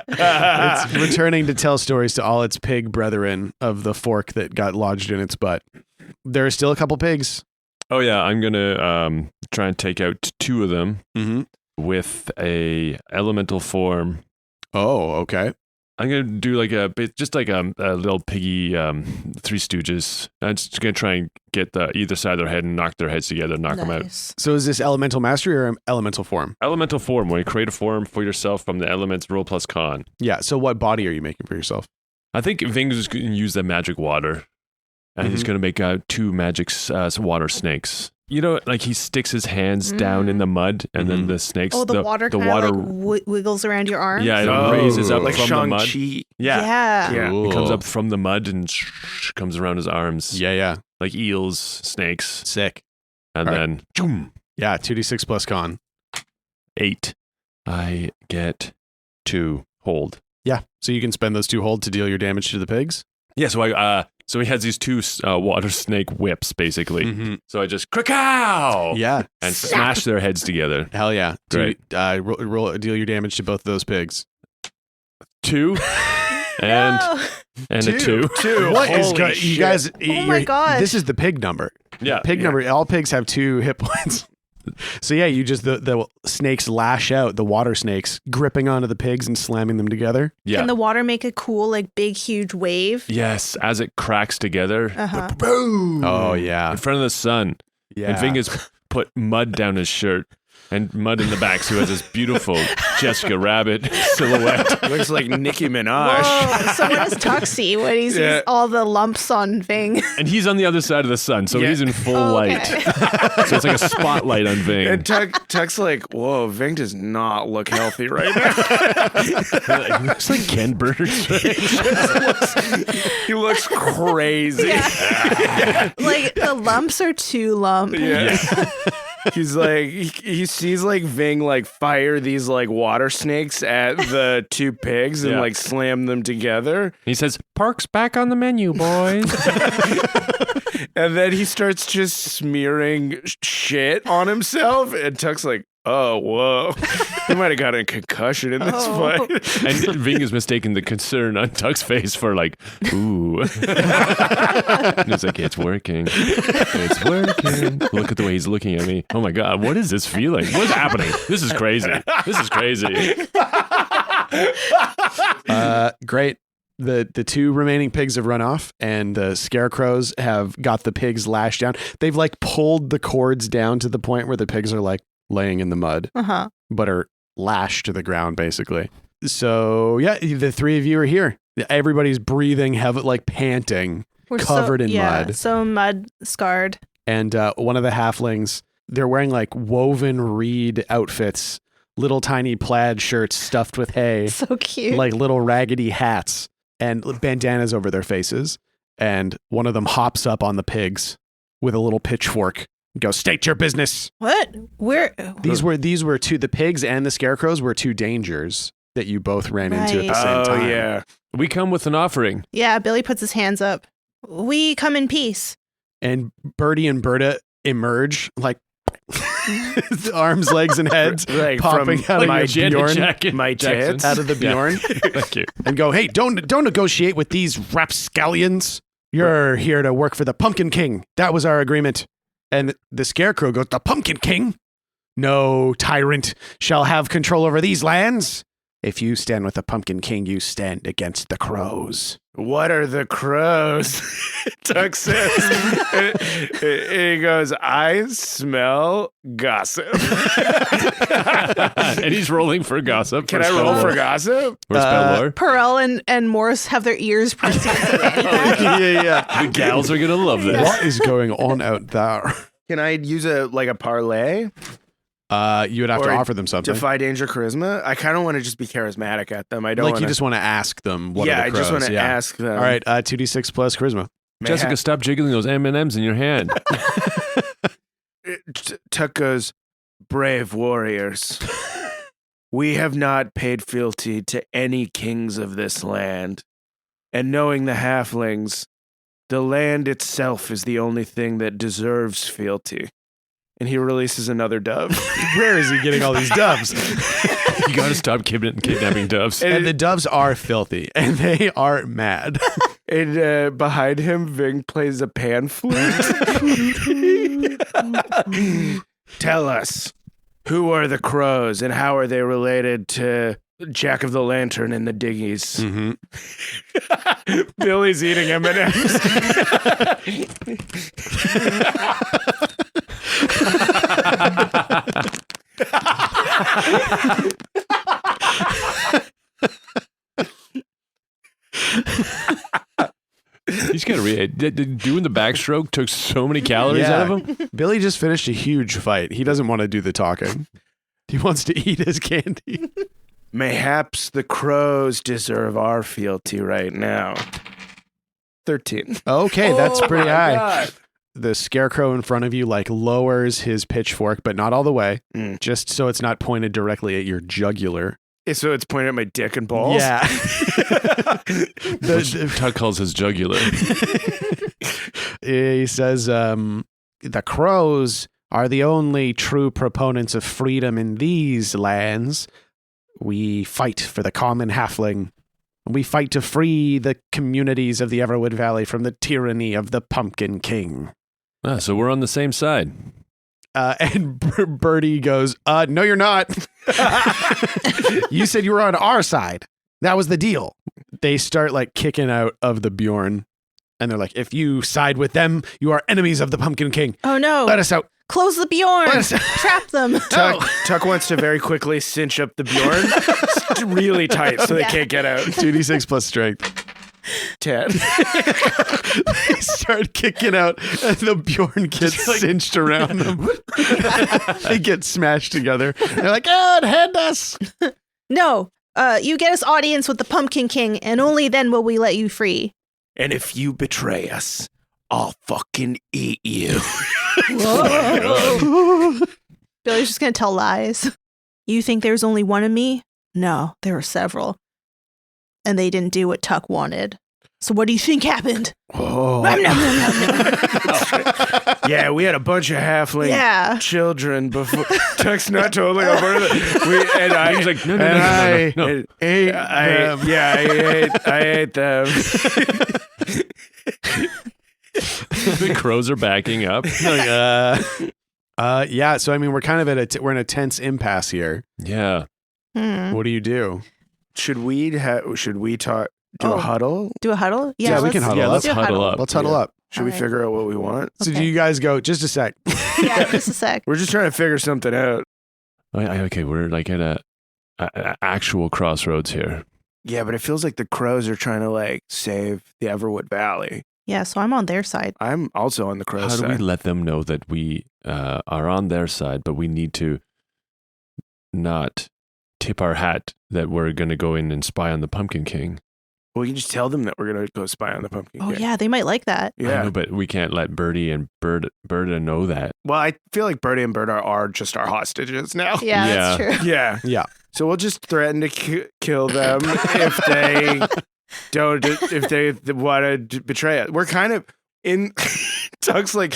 It's returning to tell stories to all its pig brethren of the fork that got lodged in its butt. There are still a couple pigs. Oh, yeah. I'm going to try and take out 2 of them Mm-hmm. with a elemental form. Oh, okay. I'm going to do like a little piggy Three Stooges. I'm just going to try and get either side of their head and knock their heads together, knock them out. Nice. So is this elemental mastery or elemental form? Elemental form, when you create a form for yourself from the elements, roll plus con. Yeah. So what body are you making for yourself? I think Ving is going to use the magic water, and he's going to make 2 magic water snakes. You know, like he sticks his hands down in the mud, and then the snakes. Oh, the water kind of like wiggles around your arms? Yeah, it Oh, raises up like from the mud. Shang-Chi. Yeah. Yeah. Yeah. It comes up from the mud and comes around his arms. Yeah, yeah. Like eels, snakes, Sick. and All right. then choom, Yeah, 2d6 plus con. 8. I get 2 hold. Yeah. So you can spend those 2 hold to deal your damage to the pigs. Yeah, so he has these 2 water snake whips, basically. So I just cracow Yeah. and smash their heads together. Hell yeah. Great. Roll, deal your damage to both of those pigs. 2 and No. a 2. What is Holy you shit. guys? Oh my gosh. This is the pig number. Yeah. Pig number. All pigs have 2 hit points. So yeah, you just the snakes lash out, the water snakes, gripping onto the pigs and slamming them together. Yeah. Can the water make a cool, like, big, huge wave? Yes, as it cracks together Uh-huh. Boom. Oh yeah, in front of the sun. yeah. And Ving has put mud down his shirt and mud in the back, so he has this beautiful Jessica Rabbit silhouette. Looks like Nicki Minaj. Whoa. So what does Tuck see when he sees Yeah. all the lumps on Ving? And he's on the other side of the sun, so Yeah. he's in full Oh, light. okay. So it's like a spotlight on Ving. And Tuck's like, whoa, Ving does not look healthy right now. It looks like Ken Burns. He looks crazy. Yeah. Like, the lumps are too lump. Yeah. He's like, he sees like Ving like fire these like water snakes at the 2 pigs and Yeah. like slam them together. He says, "Park's back on the menu, boys." And then he starts just smearing shit on himself. And Tuck's like, oh, whoa. He might have got a concussion in this Oh. fight. And Ving is mistaking the concern on Tuck's face for like, ooh. And he's like, it's working. It's working. Look at the way he's looking at me. Oh my God, what is this feeling? What's happening? This is crazy. This is crazy. Great. The 2 remaining pigs have run off, and the scarecrows have got the pigs lashed down. They've like pulled the cords down to the point where the pigs are like laying in the mud, Uh-huh. but are lashed to the ground basically. So yeah, the 3 of you are here. Everybody's breathing heavy, like panting, We're covered in mud. So mud scarred. And one of the halflings, they're wearing like woven reed outfits, little tiny plaid shirts stuffed with hay, So cute. like little raggedy hats, and bandanas over their faces. And one of them hops up on the pigs with a little pitchfork and goes, "State your business." What? Where? These were 2, the pigs and the scarecrows were 2 dangers that you both ran into at the Right. same Oh, time. yeah. We come with an offering. Yeah, Billy puts his hands up. We come in peace. and Birdie and Berta emerge like arms, legs, and heads Like popping from out of my the Bjorn, my tits. out of the Bjorn, Thank you. and go, "Hey, don't negotiate with these rapscallions. You're here to work for the Pumpkin King. That was our agreement." And the Scarecrow goes, "The Pumpkin King? No tyrant shall have control over these lands. If you stand with the Pumpkin King, you stand against the crows." What are the crows? Tuck says. He goes, "I smell gossip." And he's rolling for gossip. Can I roll for gossip? Or spell lore? Perel and Morris have their ears pressed against the fanny pack. yeah. The gals are going to love this. What is going on out there? Can I use a parlay? You would have to Or offer them something. Defy danger charisma? I kind of want to just be charismatic at them. I don't Like wanna, you just want to ask them what are the I crows. just want to ask them. All right, 2d6 plus charisma. Jessica, stop jiggling those M&Ms in your hand. Tuck goes, "Brave warriors, we have not paid fealty to any kings of this land. And knowing the halflings, the land itself is the only thing that deserves fealty." And he releases another dove. Where is he getting all these doves? You got to stop kidnapping doves. And the doves are filthy, and they are mad. And behind him, Ving plays a pan flute. "Tell us, who are the crows and how are they related to Jack of the Lantern and the Diggies?" Mm-hmm. Billy's eating M&Ms. He's got to doing the backstroke took so many calories out of him. Billy just finished a huge fight. He doesn't want to do the talking. He wants to eat his candy. Mayhaps the crows deserve our fealty right now. 13. Okay, that's pretty high. God. The Scarecrow in front of you lowers his pitchfork, but not all the way, just so it's not pointed directly at your jugular. So it's pointing at my dick and balls? Yeah. Tuck calls his jugular. He says, the crows are the only true proponents of freedom in these lands. We fight for the common halfling. We fight to free the communities of the Everwood Valley from the tyranny of the Pumpkin King. So we're on the same side. And Birdie goes, no, you're not. You said you were on our side. That was the deal. They start kicking out of the Bjorn. And they're like, if you side with them, you are enemies of the Pumpkin King. Oh no. Let us out. Close the Bjorn. Trap them. Tuck wants to very quickly cinch up the Bjorn really tight so they can't get out. 2d6 plus strength. 10. They start kicking out and the Bjorn gets cinched around them. They get smashed together. They're like, oh, it had us. No, you get us audience with the Pumpkin King and only then will we let you free. And if you betray us, I'll fucking eat you. Billy's just going to tell lies. You think there's only one of me? No, there were several. And they didn't do what Tuck wanted. So what do you think happened? Oh. Yeah, we had a bunch of halfling children before. Tuck's not totally on board with it. He's like, no. I ate them. The crows are backing up. Yeah. So I mean, we're kind of we're in a tense impasse here. Yeah. What do you do? Should we talk? Do a huddle? Do a huddle? Yeah, we can huddle up. Let's huddle up. Let's huddle up. Should we figure out what we want? So do you guys go? Just a sec. Yeah, just a sec. We're just trying to figure something out. Okay, we're at a actual crossroads here. Yeah, but it feels like the crows are trying to save the Everwood Valley. Yeah, so I'm on their side. I'm also on the crows side. How do we let them know that we are on their side, but we need to not tip our hat that we're going to go in and spy on the Pumpkin King? Well, you can just tell them that we're going to go spy on the Pumpkin King. Oh, yeah, they might like that. Yeah. I know, but we can't let Birdie and Berta know that. Well, I feel like Birdie and Berta are just our hostages now. Yeah, that's true. Yeah. Yeah. So we'll just threaten to kill them if they don't, if they want to betray us. We're kind of in, Tuck's like,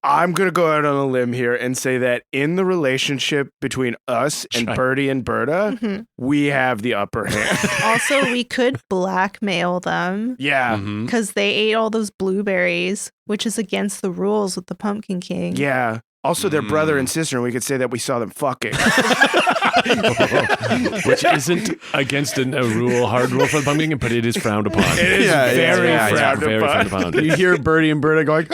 I'm going to go out on a limb here and say that in the relationship between us and Birdie and Berta, we have the upper hand. Also, we could blackmail them. Yeah. Because they ate all those blueberries, which is against the rules with the Pumpkin King. Yeah. Also, they're brother and sister, and we could say that we saw them fucking. Which isn't against a hard rule for the Pumpkin King, but it is frowned upon. It is very frowned upon. You hear Birdie and Berta going,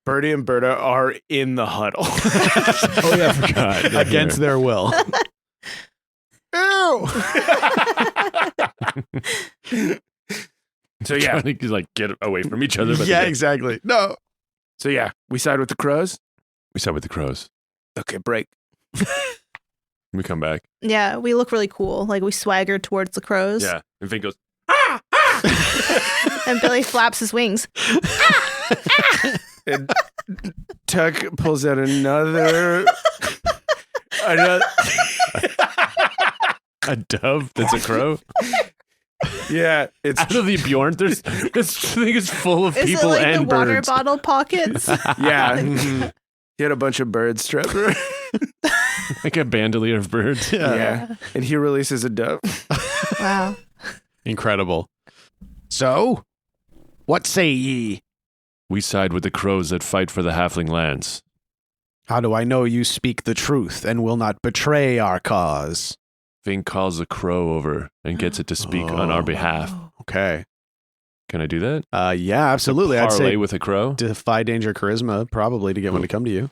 Birdie and Berta are in the huddle. Oh, yeah, I forgot. against their will. Ew! So, yeah. Trying to, like, get away from each other. But Yeah, exactly. No. So, yeah, we side with the crows. We side with the crows. Okay, break. We come back. Yeah, we look really cool. Like we swagger towards the crows. Yeah. And Finn goes, And Billy flaps his wings. And Tuck pulls out another a dove that's a crow? Yeah, it's Out of the Bjorn, this thing is full of Is people it like and the water birds. bottle pockets? yeah. He had a bunch of birds strapped around. Like a bandolier of birds. Yeah. And he releases a dove. Wow. Incredible. So, what say ye? We side with the crows that fight for the halfling lands. How do I know you speak the truth and will not betray our cause? Finn calls a crow over and gets it to speak on our behalf. Okay. Can I do that? Yeah, absolutely. I'd Parlay say with a crow? defy danger charisma probably to get one to come to you.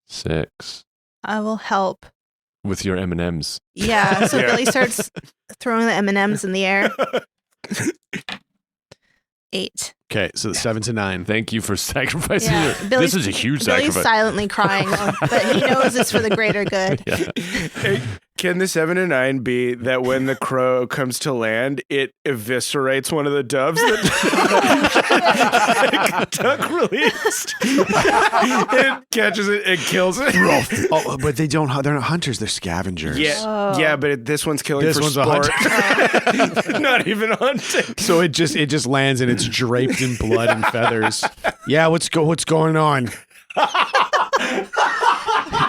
6. I will help. With your M&Ms. Yeah, so Yeah. Billy starts throwing the M&Ms in the air. 8. Okay, so 7 to 9. Thank you for sacrificing Yeah, it. Billy's- This is a huge Billy's sacrifice. silently crying, but he knows it's for the greater good. Yeah. Hey, can the 7 and 9 be that when the crow comes to land, it eviscerates one of the doves that Tuck released? It catches it and kills it. Oh, but they're not hunters, they're scavengers. Yeah, Oh. yeah, but this one's killing This for one's a sport. Not even hunting. So it just lands and it's draped in blood and feathers. Yeah, what's going on?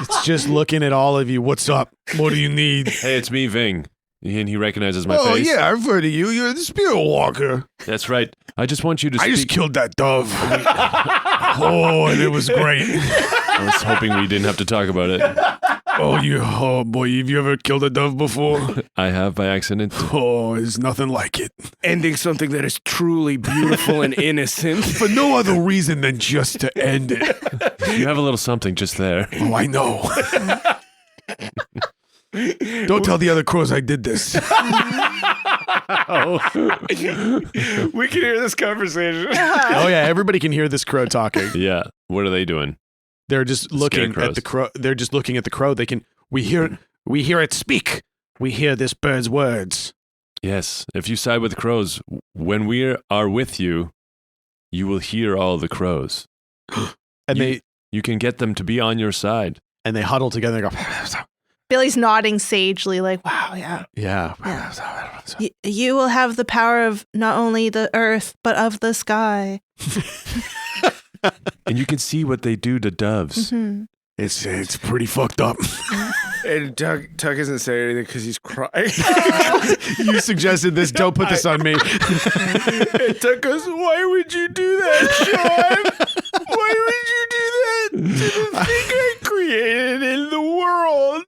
It's just looking at all of you. What's up? What do you need? Hey, it's me, Ving. And he recognizes my face. yeah, I've heard of you. You're the spirit walker. That's right. I just want you to I speak. just killed that dove. Oh, and it was great. I was hoping we didn't have to talk about it. Oh boy, have you ever killed a dove before? I have by accident. Oh, there's nothing like it. Ending something that is truly beautiful and innocent. For no other reason than just to end it. You have a little something just there. Oh, I know. Don't tell the other crows I did this. Oh. We can hear this conversation. Oh yeah, everybody can hear this crow talking. Yeah. What are they doing? They're just looking Scarecrows. at the crow. They're just looking at the crow. We hear it speak. We hear this bird's words. Yes. If you side with the crows, when we are with you, you will hear all the crows. And You can get them to be on your side. they huddle together and go, Billy's nodding sagely, like, wow, yeah. yeah. You will have the power of not only the earth, but of the sky. And you can see what they do to doves. Mhm. It's pretty fucked up. And Tuck isn't saying anything because he's crying. You suggested this. Don't put this on me. And Tuck goes, why would you do that, Shawn? Why would you do that to the thing I created in the world?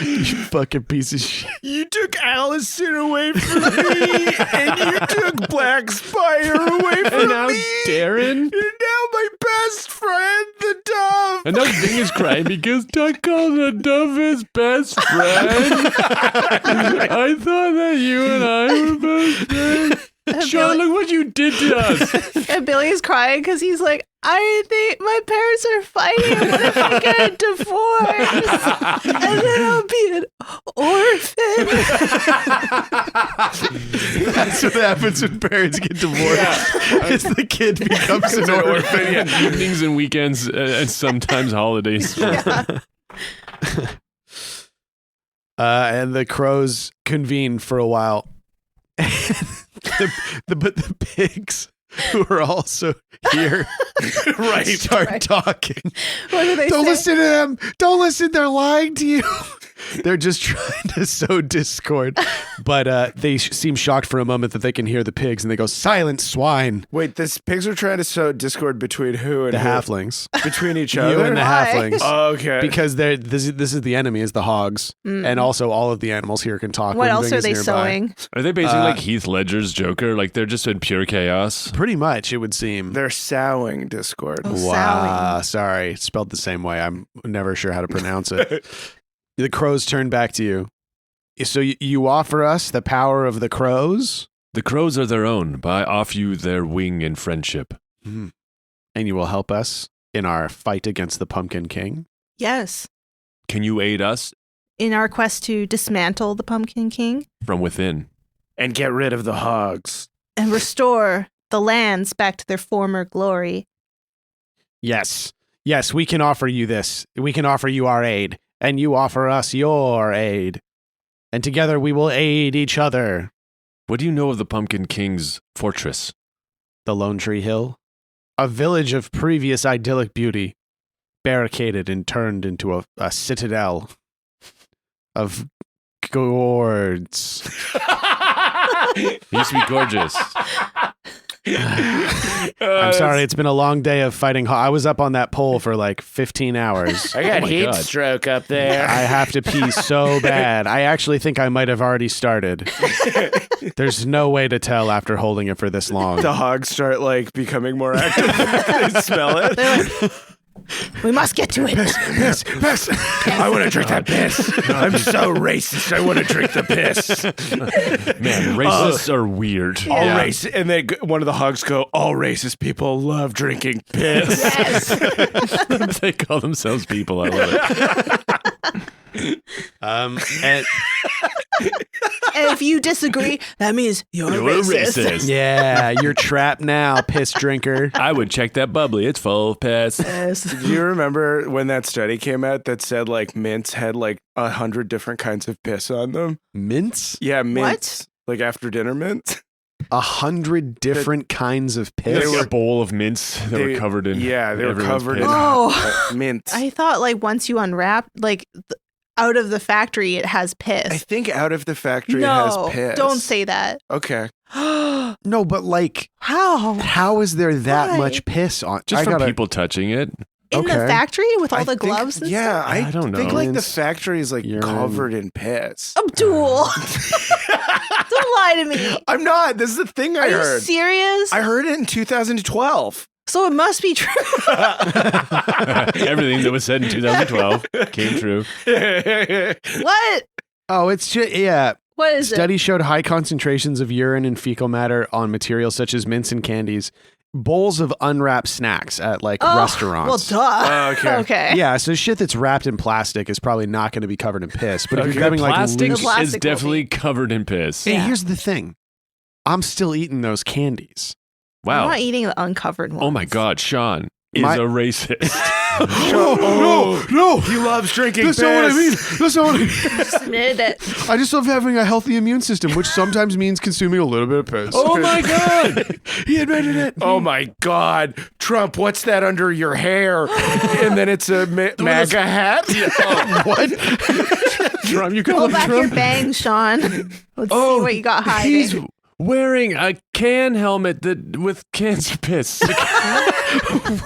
You fucking piece of shit. You took Allison away from me, and you took Black Spire away from And now me. Darren. And now my best friend, the dove. And now Ving is crying because Doug called a dove his best friend. I thought that you and I were best friends. Shawn, look what you did to us. And Billy's crying because he's like, I think my parents are fighting. What if I get a divorce? And then I'll be an orphan. That's what happens when parents get divorced. It's the kid becomes an orphan. Yeah, evenings and weekends and sometimes holidays. And the crows convene for a while. But the pigs who are also here start talking. What do they Don't say? listen to them. Don't listen. They're lying to you. They're just trying to sow discord. But they seem shocked for a moment that they can hear the pigs, and they go, "Silent swine." Wait, this pigs are trying to sow discord between who and The who? halflings. Between each You other? and the Why? halflings. Oh, okay. Because this is the enemy, is the hogs. And also all of the animals here can talk. What when else Ving are is they nearby. sowing? Are they basically like Heath Ledger's Joker? Like they're just in pure chaos? Pretty much, it would seem. They're sowing discord. Oh, Wow. Sorry. Spelled the same way. I'm never sure how to pronounce it. The crows turn back to you. So you offer us the power of the crows? The crows are their own, but I offer you their wing in friendship. And you will help us in our fight against the Pumpkin King? Yes. Can you aid us In our quest to dismantle the Pumpkin King from within? And get rid of the hogs. and restore the lands back to their former glory. Yes. Yes, we can offer you this. We can offer you our aid, and you offer us your aid. And together we will aid each other. What do you know of the Pumpkin King's fortress? The Lone Tree Hill, a village of previous idyllic beauty, barricaded and turned into a citadel of gourds. It used to be gorgeous. I'm sorry, it's been a long day of fighting. I was up on that pole for like 15 hours. I got my heat God. stroke up there. I have to pee so bad. I actually think I might have already started. There's no way to tell after holding it for this long. The hogs start like becoming more active. They smell it. They're like, we must get to it. Piss. I want to drink that piss. I'm so racist. I want to drink the piss. Man, racists are weird. All race, and then one of the hogs go, all racist people love drinking piss. Yes. They call themselves people. I love it. And And if you disagree, that means you're racist. yeah, you're trapped now, piss drinker. I would check that bubbly. It's full of piss. Yes. Do you remember when that study came out that said like mints had like 100 different kinds of piss on them? Mints? Yeah, mints. Like after dinner mints. 100 different kinds of They piss. were a bowl of mints that were covered in. Yeah, they were everyone's covered piss. in Oh. mints. I thought like once you unwrap, like out of the factory, it has I piss. think out of the factory No, it has piss. don't say that. Okay. No, but like, How? how is there that Why? much piss on? Just I from gotta- people touching it. In the Okay. factory with all I the think- gloves and yeah, stuff? I don't think know. like the Mints, factory is like urine. covered in piss. Abdul. Don't lie to me. I'm not. This is the thing I Are you heard. serious? I heard it in 2012. So it must be true. Everything that was said in 2012 came true. What? Oh, it's just, yeah. What is Studies showed high concentrations of urine and fecal matter on materials such as mints and candies, bowls of unwrapped snacks at like it? Oh, restaurants. Well, duh. Okay. Okay. Yeah, so shit that's wrapped in plastic is probably not going to be covered in piss. But if Okay. you're grabbing like Plastic loose, The plastic is will definitely be. covered in piss. hey, Yeah. here's the thing: I'm still eating those candies. Wow. I'm not eating the uncovered ones. Oh my God, Shawn is My- a racist. No, He loves drinking that's piss. not what I mean. That's not what I mean. Just admitted it. I just love having a healthy immune system, which sometimes means consuming a little bit of piss. Oh my God. He admitted it. Oh my God, Trump! What's that under your hair? And then it's a MAGA hat. What? Trump, you Pull call him back your Trump? bangs, Sean. Let's Oh, see what you got hiding. He's wearing a can helmet with cans of piss.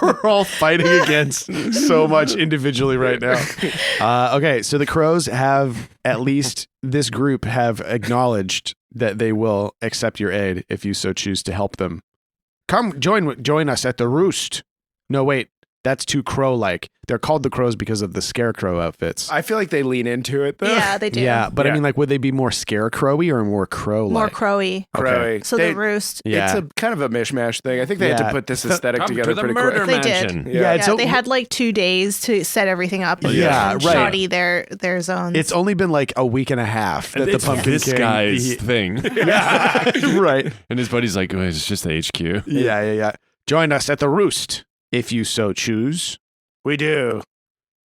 We're all fighting against so much individually right now. Okay, so the crows have, at least this group, have acknowledged that they will accept your aid if you so choose to help them. Come join us at the roost. No, wait, that's too crow-like. They're called the crows because of the scarecrow outfits. I feel like they lean into it though. Yeah, they do. Yeah, but I Yeah. mean, like, would they be more scarecrowy or more crow-like? More crowy. Crowy. So They- the roost. Yeah. It's a kind of a mishmash thing. I think they had Yeah. to put this aesthetic Come together to the pretty murder quick. They did. mansion. Yeah. Yeah, it's they had like 2 days to set everything up. And Yeah, and right. Shoddy their zones. It's only been like a week and a half that It's the Pumpkin this King... guy's thing. Yeah, right. And his buddy's like, oh, it's just the HQ. Yeah. Join us at the roost, if you so choose. We do.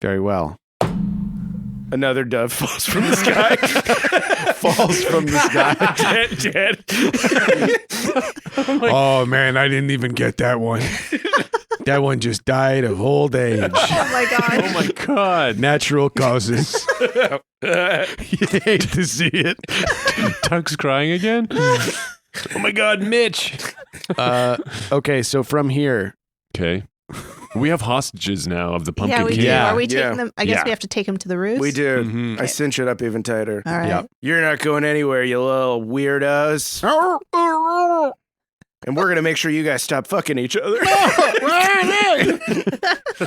Very well. Another dove falls from the sky. Falls from the sky. Dead. Oh man, I didn't even get that one. That one just died of old age. Oh my god. Oh my God. Natural causes. You hate to see it. Tuck's crying again? Oh my God, Mitch. Okay, so from here, Okay. We have hostages now of the Pumpkin Yeah, we King. do. Yeah. Are we taking Yeah. them? I guess Yeah. we have to take them to the roost. We do. Mhm. I cinch it up even tighter. All right. Yep. You're not going anywhere, you little weirdos. And we're going to make sure you guys stop fucking each other.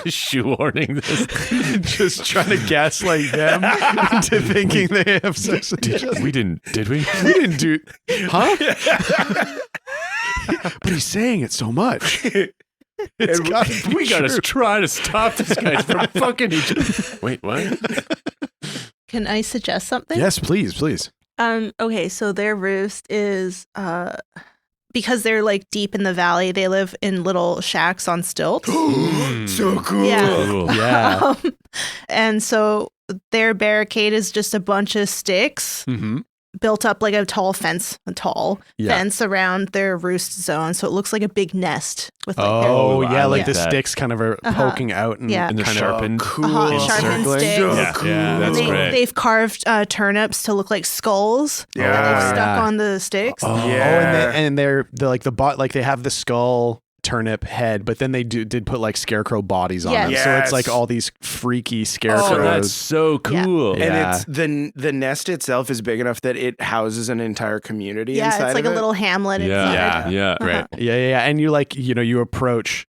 Shoehorning this. just trying to gaslight them into thinking they have sex with each other. We didn't, did we? We didn't do, huh? But he's saying it so much. It's gotta be We gotta true. try to stop this guy from fucking each other. Wait, what? Can I suggest something? Yes, please. Okay, so their roost is because they're like deep in the valley, they live in little shacks on stilts. So cool. Yeah. Cool. Yeah. And so their barricade is just a bunch of sticks Mm-hmm. built up like a tall fence Yeah. around their roost zone. So it looks like a big nest with like Oh, I yeah, like like the that. sticks kind of are poking out and Yeah. And they're kind sharpened. Cool. Sharpened Encircling. sticks. So Yeah, cool. yeah, that's great. They've carved turnips to look like skulls. Yeah. that they've stuck Yeah. on the sticks. Oh, Yeah. and they're like the bot, like they have the skull turnip head, but then they did put like scarecrow bodies on them. Yes. So it's like Yes. all these freaky scarecrows. Oh, that's so cool. Yeah. And it's the nest itself is big enough that it houses an entire community Yeah, inside it's like of a it. little hamlet inside. Yeah, yeah. Right. Yeah. And you like, you approach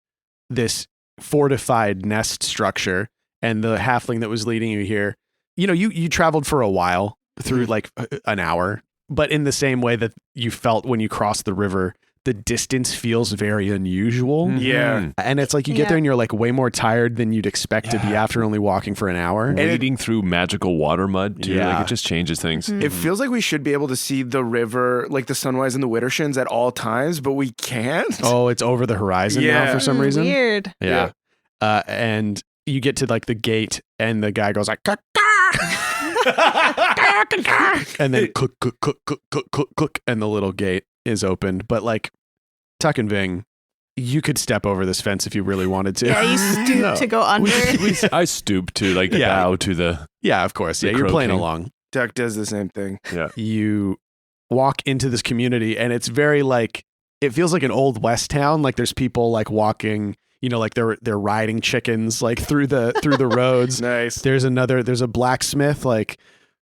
this fortified nest structure, and the halfling that was leading you here, you traveled for a while through like an hour, but in the same way that you felt when you crossed the river, the distance feels very unusual. Yeah. And it's like you get Yeah. there and you're like way more tired than you'd expect to be after only walking for an hour. Wading through magical water mud, too. Yeah. Like, it just changes things. Mhm. It feels like we should be able to see the river, like the sunrise and the Widdershins at all times, but we can't. Oh, it's over the horizon now Yeah. for some reason. Weird. Yeah. And you get to like the gate and the guy goes like, "Caw, caw." And then click, click, click, click, click, click, click, and the little gate is opened. But like Tuck and Ving, you could step over this fence if you really wanted to. Yeah, you stoop No. to go under. I stoop to like Yeah. bow to the. Yeah, of course. The Yeah, you're Crow playing King. along. Duck does the same thing. You walk into this community and it's very like, it feels like an old West town. Like there's people like walking, like they're riding chickens like through the roads. Nice. There's a blacksmith like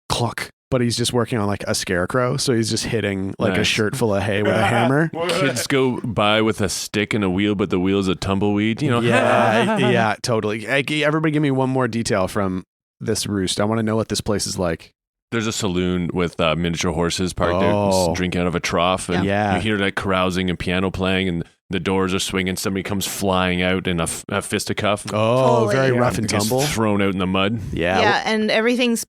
cluck, but he's just working on like a scarecrow. So he's just hitting like a Nice. shirt full of hay with a hammer. Kids go by with a stick and a wheel, but the wheel's a tumbleweed. Yeah, totally. Everybody give me one more detail from this roost. I want to know what this place is like. There's a saloon with miniature horses parked Oh. there, drinking out of a trough, and Yeah. you hear like carousing and piano playing, and the doors are swinging. Somebody comes flying out in a fisticuff. Oh, Totally. very Yeah. rough and Gets tumble. thrown out in the mud. Yeah, and everything's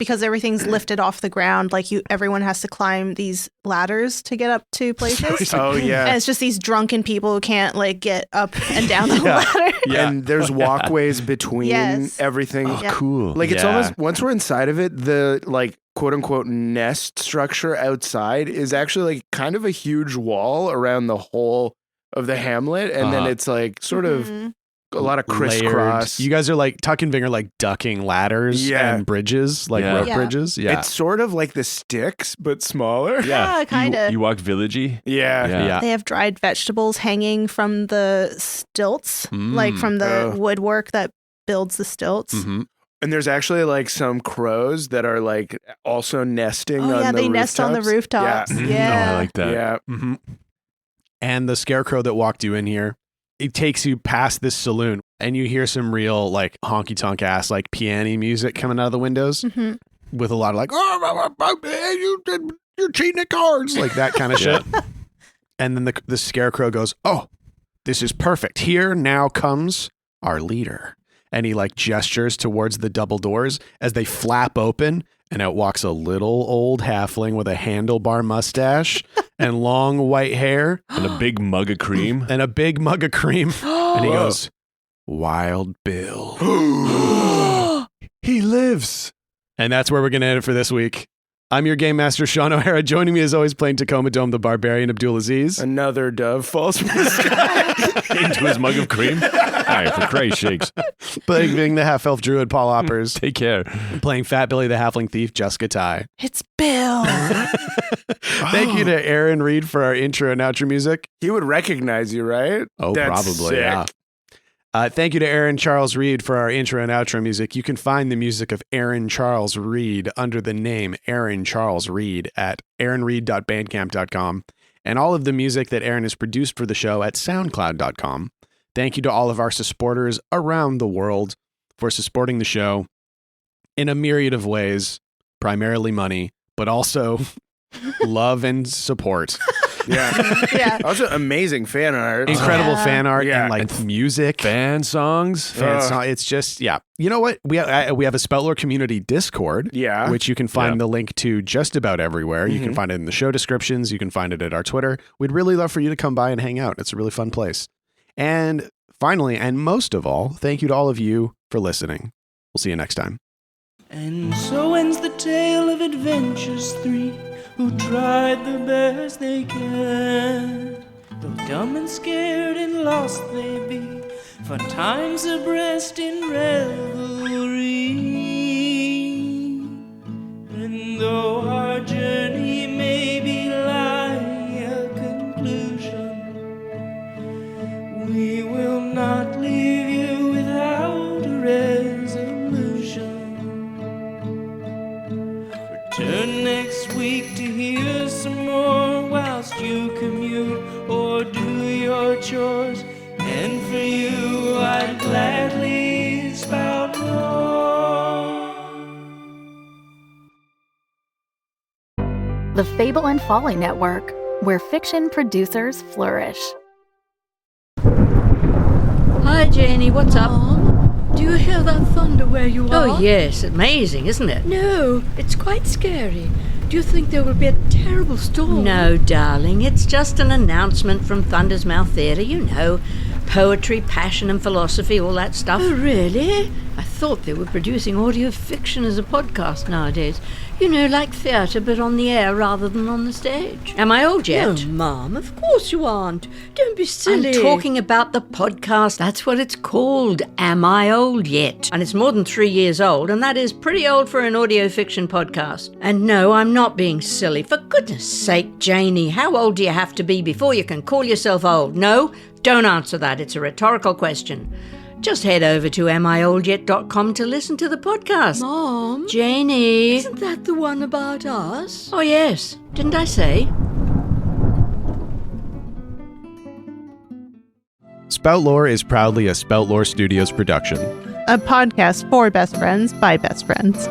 lifted off the ground. Like everyone has to climb these ladders to get up to places. Oh And yeah. it's just these drunken people who can't like get up and down the ladder. And there's walkways between Yes. everything. Oh, Yeah. cool. Like it's Yeah. almost once we're inside of it, the like quote unquote nest structure outside is actually like kind of a huge wall around the whole of the hamlet, and then Uh-huh. it's like sort of Mhm. a lot of Layered. crisscross. You guys are like Tuck and Ving are like ducking ladders Yeah. and bridges, like Yeah. rope Yeah. bridges. Yeah. It's sort of like the sticks, but smaller. Yeah, kinda. You walk villagey. Yeah. Yeah. They have dried vegetables hanging from the stilts, like Mm. from the Oh. woodwork that builds the stilts. Mhm. And there's actually like some crows that are like also nesting Oh on yeah, the they nest on the rooftops. Yeah. Yeah. Oh, I like that. Yeah. Mm-hmm. And the scarecrow that walked you in here, it takes you past this saloon and you hear some real like honky tonk ass like piano music coming out of the windows Mhm. with a lot of like, you're cheating at cards, like that kind of shit. And then the scarecrow goes, "Oh, this is perfect. Here now comes our leader." And he like gestures towards the double doors as they flap open, and out walks a little old halfling with a handlebar mustache and long white hair And a big mug of cream. and a big mug of cream. And he goes, "Wild Bill." He lives. And that's where we're going to end it for this week. I'm your game master, Shawn O'Hara. Joining me as always, playing Tacoma Dome, the Barbarian, Abdul Aziz. Another dove falls from the sky. Into his mug of cream. All right, for Christ's sakes. Playing Ving, the half-elf druid, Paul Oppers. Take care. Playing Fat Billy, the halfling thief, Jessica Ty. It's Bill. Thank you to Aaron Reed for our intro and outro music. He would recognize you, right? Oh, That's probably, sick. yeah. Thank you to Aaron Charles Reed for our intro and outro music. You can find the music of Aaron Charles Reed under the name Aaron Charles Reed at aaronreed.bandcamp.com, and all of the music that Aaron has produced for the show at soundcloud.com. Thank you to all of our supporters around the world for supporting the show in a myriad of ways, primarily money, but also love and support. Yeah. Also, amazing fan art. Incredible fan art Yeah. and like music. Fan songs. It's just, yeah. You know what? We have a Spout Lore community Discord, Yeah. which you can find the link to just about everywhere. You can find it in the show descriptions. You can find it at our Twitter. We'd really love for you to come by and hang out. It's a really fun place. And finally, and most of all, thank you to all of you for listening. We'll see you next time. And so ends the tale of adventures three who tried the best they can. Though dumb and scared and lost they be, fun times abreast in revelry. And though our journey may be like a conclusion, we will not leave you without a resolution. Return next week to hear some more whilst you commute or do your chores. And for you, I'd gladly spout more. The Fable and Folly Network, where fiction producers flourish. Hi, Janie, what's up? Mom, do you hear that thunder where you are? Oh, yes, amazing, isn't it? No, it's quite scary. Do you think there will be a terrible storm? No, darling, it's just an announcement from Thunder's Mouth Theatre, you know. Poetry, passion and philosophy, all that stuff. Oh, really? I thought they were producing audio fiction as a podcast nowadays. You know, like theatre, but on the air rather than on the stage. Am I old yet? No, Mum, of course you aren't. Don't be silly. I'm talking about the podcast. That's what it's called. Am I old yet? And it's more than 3 years old, and that is pretty old for an audio fiction podcast. And no, I'm not being silly. For goodness sake, Janie, how old do you have to be before you can call yourself old? No, don't answer that. It's a rhetorical question. Just head over to amioldYet.com to listen to the podcast. Mom? Janie. Isn't that the one about us? Oh, yes. Didn't I say? Spout Lore is proudly a Spout Lore Studios production. A podcast for best friends by best friends.